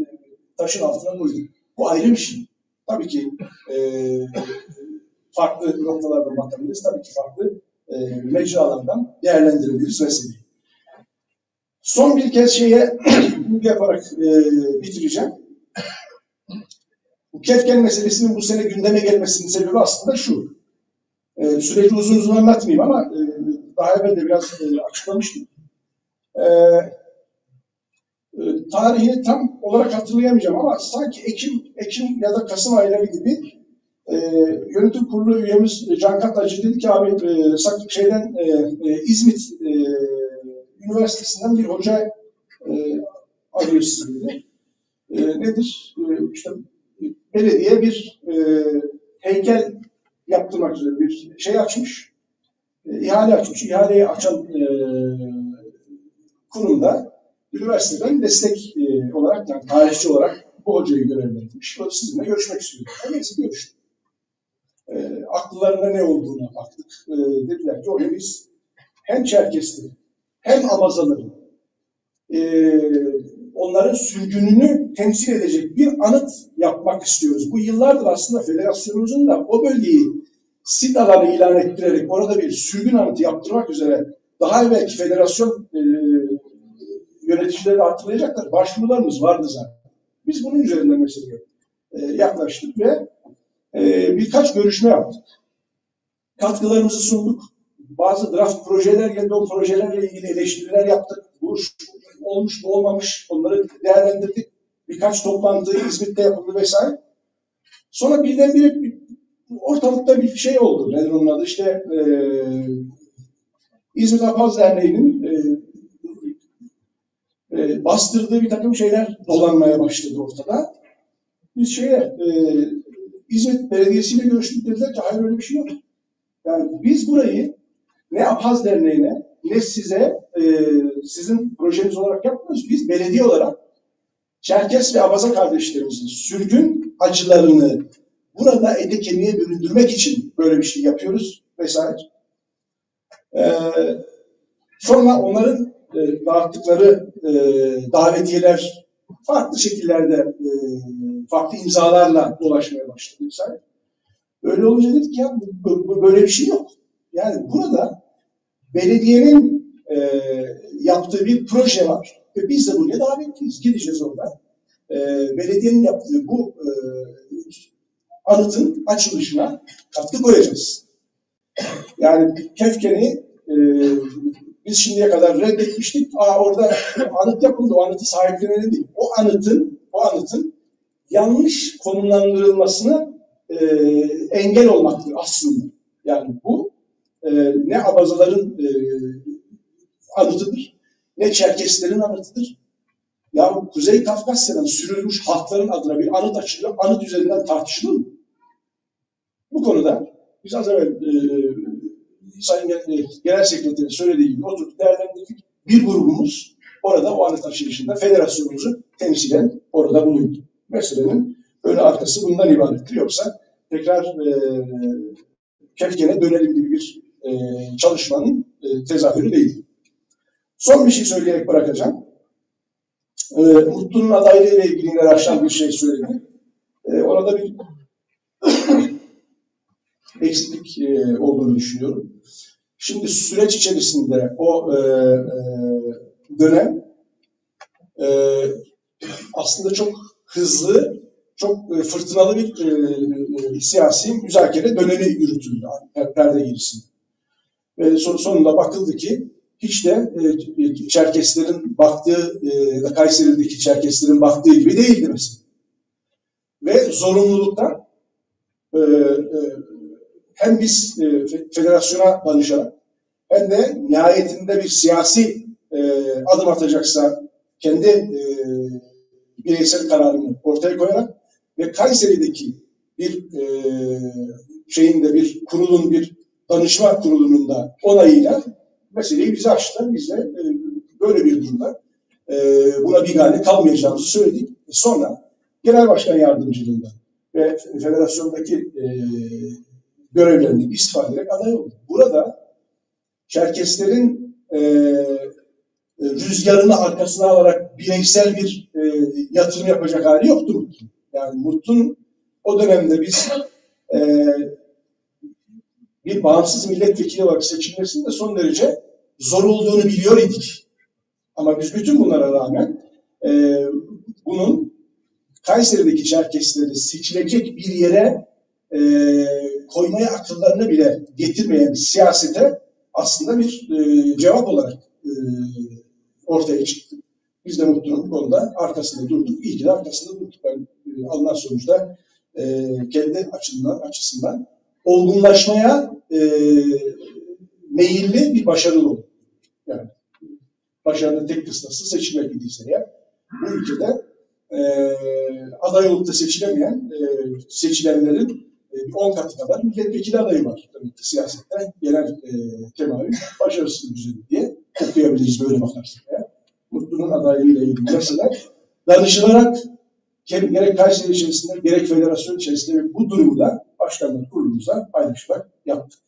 taşın altına koyduk. Bu ayrı bir şey. Tabii ki farklı noktalardan bakabiliriz. Tabii ki farklı mecralardan değerlendirebiliriz meseleyi. Son bir kez yaparak bitireceğim. Bu Kefken meselesinin bu sene gündeme gelmesinin sebebi aslında şu. Süreci uzun anlatmayayım ama daha evvel de biraz açıklamıştım. Tarihini tam olarak hatırlayamayacağım ama sanki Ekim ya da Kasım ayları gibi yönetim kurulu üyemiz Can Katacı dedi ki abi İzmit Üniversitesi'nden bir hoca arıyor sizi dedi. Nedir? İşte belediye bir heykel yaptırmak üzere bir şey açmış. İhale açmış. İhaleyi açan kurumda üniversiteden destek olarak, yani tarihçi olarak bu hocayı görevlendirmiş. Sizinle görüşmek istiyorum. Neyse görüştük. Akıllarında ne olduğuna baktık. Dediler ki oraya biz hem Çerkesleri hem Abazaları onların sürgününü temsil edecek bir anıt yapmak istiyoruz. Bu yıllardır aslında federasyonumuzun da o bölgeyi sit alanı ilan ettirerek orada bir sürgün anıtı yaptırmak üzere daha evvelki federasyon yöneticileri de hatırlayacaklar. Başvurularımız vardı zaten. Biz bunun üzerinden meseleye yaklaştık ve birkaç görüşme yaptık. Katkılarımızı sunduk. Bazı draft projeler geldi. O projelerle ilgili eleştiriler yaptık. Bu olmuş mu olmamış onları değerlendirdik. Birkaç toplantı İzmit'te yapıldı vesaire. Sonra birdenbire ortalıkta bir şey oldu. Nedir onun adı? İşte İzmit Apaz Derneği'nin bastırdığı bir takım şeyler dolanmaya başladı ortada. Biz İzmit Belediyesi'yle görüştük, dediler ki hayır öyle bir şey yok. Yani biz burayı ne Apaz Derneği'ne ne size sizin projeniz olarak yapmıyoruz. Biz belediye olarak Çerkes ve Abaza kardeşlerimizin sürgün acılarını burada ete kemiğe büründürmek için böyle bir şey yapıyoruz vesaire. Sonra onların dağıttıkları davetiyeler farklı şekillerde farklı imzalarla dolaşmaya başladı vesaire. Öyle olunca dedik ya böyle bir şey yok. Yani burada belediyenin yaptığı bir proje var ve biz de buraya davetliyiz. Gideceğiz orada. Belediyenin yaptığı bu anıtın açılışına katkı koyacağız. Yani Kefken'i biz şimdiye kadar reddetmiştik. Orada anıt yapıldı. O anıtı sahiplenelim değil. O anıtın yanlış konumlandırılmasına engel olmaktır aslında. Yani bu ne Abazaların anıtıdır, ne Çerkeslerin anıtıdır. Ya Kuzey Kafkasya'dan sürülmüş halkların adına bir anıt açılıyor, anıt üzerinden tartışılır mı? Bu konuda biz az evvel Sayın Genel Sekreterin söylediği gibi oturduk, değerlendirdik. Bir grubumuz orada o anıt açılışında federasyonumuzu temsilen orada bulundu. Meselenin Önü arkası bundan ibarettir. Yoksa tekrar Kefken'e dönelim gibi bir çalışmanın tezahürü değil. Son bir şey söyleyerek bırakacağım. Mutlu'nun adaylığıyla ilgili Raşan bir şey söyledi. Orada bir eksiklik olduğunu düşünüyorum. Şimdi süreç içerisinde o dönem aslında çok hızlı, çok fırtınalı bir siyasi müzakere dönemi yürütüldü perde gerisinde. Ve sonunda bakıldı ki hiç de Çerkeslerin baktığı, Kayseri'deki Çerkeslerin baktığı gibi değildi mesela. Ve zorunluluktan hem biz federasyona danışarak hem de nihayetinde bir siyasi adım atacaksa kendi bireysel kararını ortaya koyarak ve Kayseri'deki bir bir kurulun, bir danışma kurulunun da onayıyla meseleyi bize açtılar. Biz de böyle bir durumda buna bigane kalmayacağımızı söyledik. Sonra Genel Başkan Yardımcılığında ve federasyondaki görevlerini istifa ederek aday oldu. Burada Çerkeslerin rüzgarını arkasına alarak bireysel bir yatırım yapacak hali yoktu Mutlu. Yani Mutlu'nun o dönemde biz bir bağımsız milletvekili olarak seçilmesinin de son derece zor olduğunu biliyor idik. Ama biz bütün bunlara rağmen bunun Kayseri'deki Çerkesleri seçilecek bir yere koymaya akıllarını bile getirmeyen bir siyasete aslında bir cevap olarak ortaya çıktı. Biz de Mutlu'nun bu konuda arkasında durduk. İyi ki de arkasında durduk. Ben alınan sonuçta kendi açısından olgunlaşmaya meyilli bir başarılı oldu. Yani başarının tek kıstası seçilmek idiyse ya. Bu ülkede aday olup da seçilemeyen seçilenlerin 10 katı kadar milletvekili adayı var. Tabii ki siyasette genel temayül başarısız düzeni diye okuyabiliriz böyle bakarsak. Ya. Mutlu'nun adaylığıyla ilgili meseleler danışılarak gerek Kayseri içerisinde gerek federasyon içerisinde ve bu durumu da başkanlık kurulumuza paylaşarak yaptık.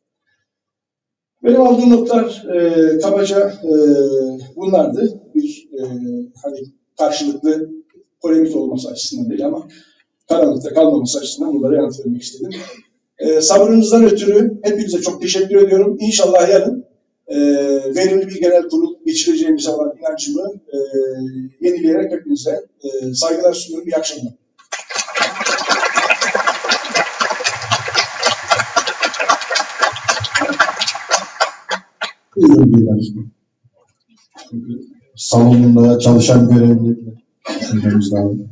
Benim aldığım notlar kabaca bunlardı. Bir hani karşılıklı polemik olması açısından değil ama karanlıkta kalmaması açısından bunları yanıt vermek istedim. Sabrınızdan ötürü hepinize çok teşekkür ediyorum. İnşallah yarın verimli bir genel kurul geçireceğimize olan inancımı yenileyerek hepinize saygılar sunuyorum. İyi akşamlar. Salonunda çalışan görevli düşünmemiz lazım.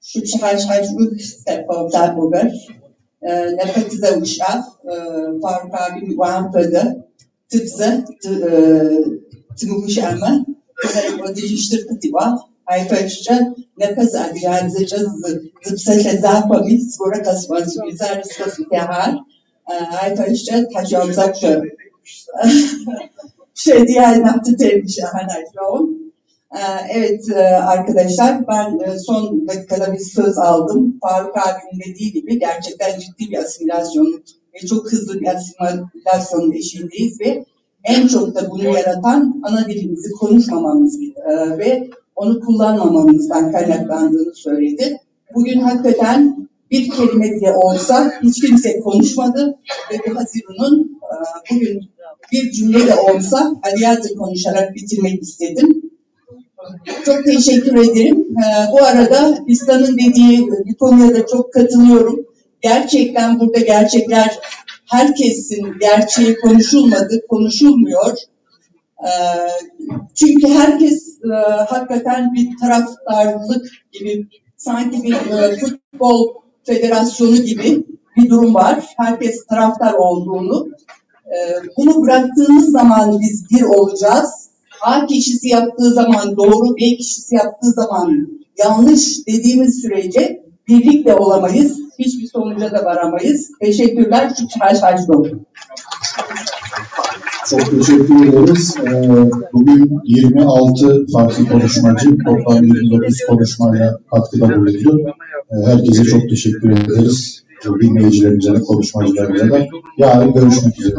Şuçhaşhaşlık sepavda bugar. Nepetize uşak, Faruk abi muhafadı. Tıpzı, tımımış ama, kızarık ödeyiştir kıtıva. Hayfaçça, nepez adiyadzeca zıpsete zapami, skora kasmansı, bizar riskası tehar. Hayfaçça, tacavzak diğer naptı termiş ahanajlavom. Evet arkadaşlar, ben son dakikada bir söz aldım. Faruk abinin dediği gibi gerçekten ciddi bir asimilasyon ve çok hızlı bir asimilasyonun eşiğindeyiz ve en çok da bunu yaratan ana dilimizi konuşmamamız ve onu kullanmamamızdan kaynaklandığını söyledi. Bugün hakikaten bir kelime bile olsa hiç kimse konuşmadı ve bu Haziran'ın bugün bir cümle de olsa Aliyat'ı konuşarak bitirmek istedim. Çok teşekkür ederim. Bu arada İslam'ın dediği bir konuya da çok katılıyorum. Gerçekten burada gerçekler herkesin gerçeği konuşulmadı, konuşulmuyor. Çünkü herkes hakikaten bir taraftarlık gibi, sanki bir futbol federasyonu gibi bir durum var. Herkes taraftar olduğunu. Bunu bıraktığımız zaman biz bir olacağız. A kişisi yaptığı zaman doğru, B kişisi yaptığı zaman yanlış dediğimiz sürece birlikte olamayız. Hiçbir sonuca da varamayız. Teşekkürler. Şu çarşı Çok teşekkür ederiz. Bugün 26 farklı konuşmacı, toplam 29 konuşmayla katkıda bulundu. Herkese çok teşekkür ederiz. Dinleyicilerimize de, konuşmacılarımıza da. Yarın görüşmek üzere.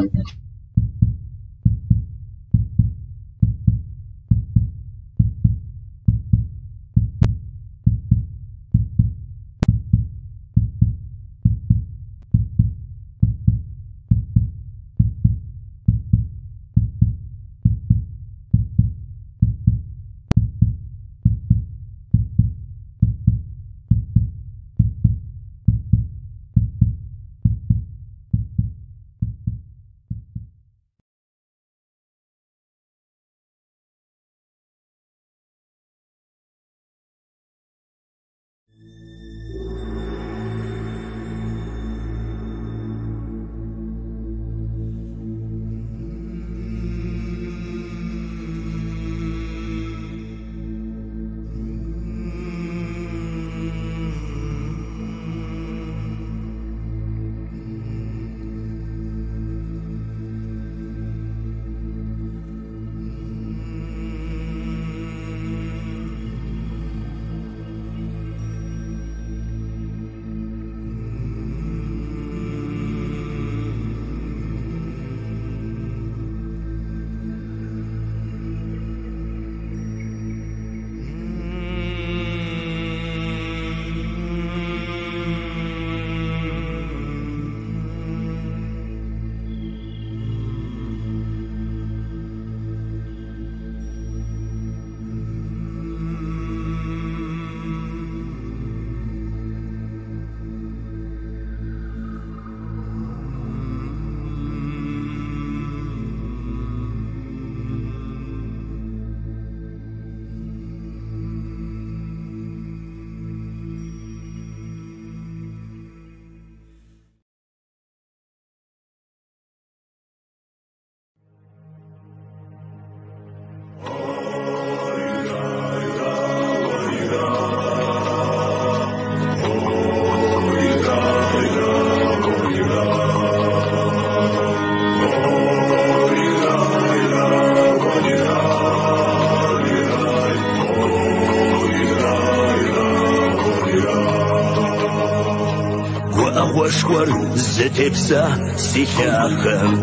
Ошкор зэтепса сихахам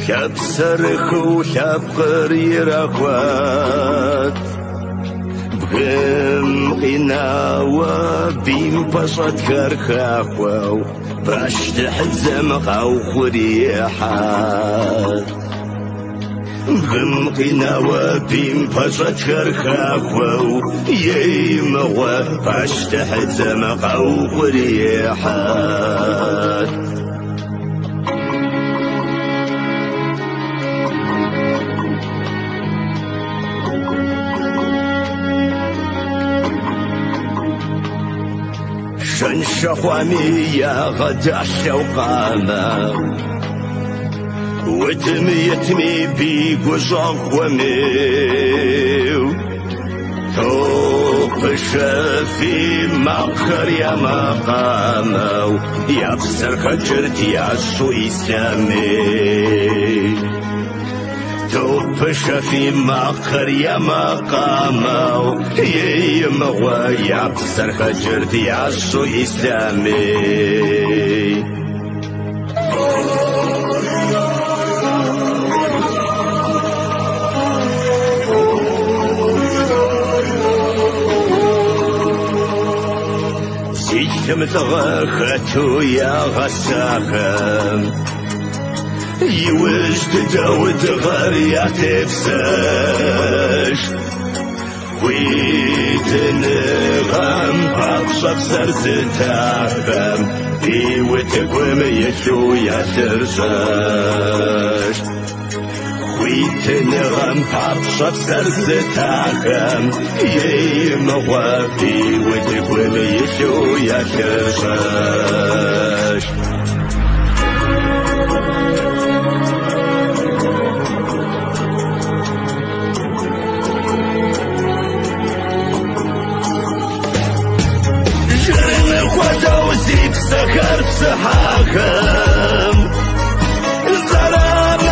Хапсарыху хапхыр ирахват Бгэм инауа бим пашат хархахвау Баштахт замахау хурихат Бгэм инауа бим пашат хархахвау Еймауа баштахт замахау хурихат شنشخوامي يا غدا الشوقامة وتميتمي بيك وشخوامي توب الشافي مقر يا مقامة يا بسر خجرت يا شو إسلامي توب الشافي مقر يا مقامة يمغى يا بسر خجرت يا شو إسلامي زيكم تغاخاتو يا غساخم يوجد داود غار يا تفساش ويتنغم بابشب سرزتاخم بيوتكم يشو يا ترزاش ويتنغم بابشب سرزتاخم يمغى بيوتكم يشو يا ترزاش سكر بسحاكم زراب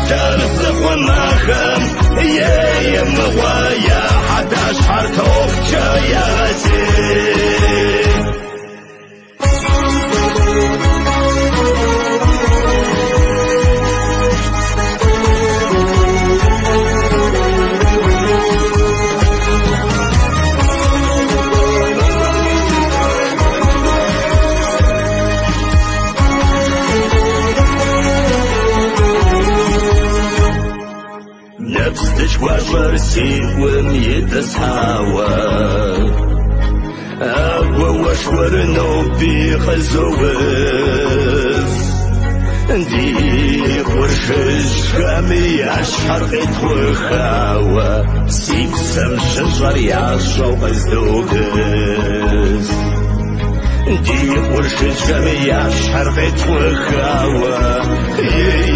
درزخوناخم يم ويا حداش حرتوك يا غسيل نفسك وشرسي وميتسحاوى أبو وشور نوبي خزوز دي ورشش خامي أشهر قد وخاوى سيب سم شجر يعشو قزدوكز دي ورشش خامي أشهر قد وخاوى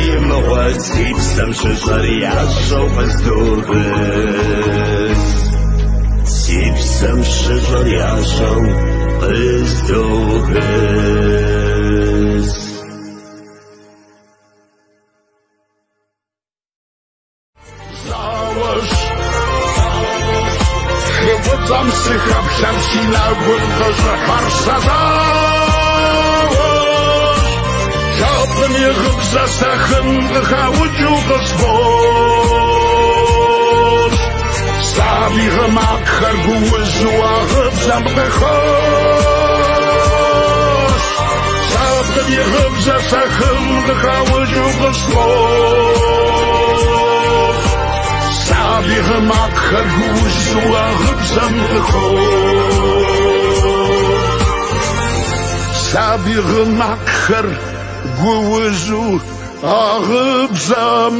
يمغى سيب سم شجر يعشو قزدوكز سيب سم شجر يعشو قزدوكز Tam sycham się na górę, że harsazałoś. Żaby mnie rób zasachem, wychałudził go zwoż. Stawi remak, harguły zła, rybzam wychoś. Żaby mnie rób zasachem, wychałudził go zwoż. Stawi remak, harguły zła, rybzam Sabir makher guwzu arab zam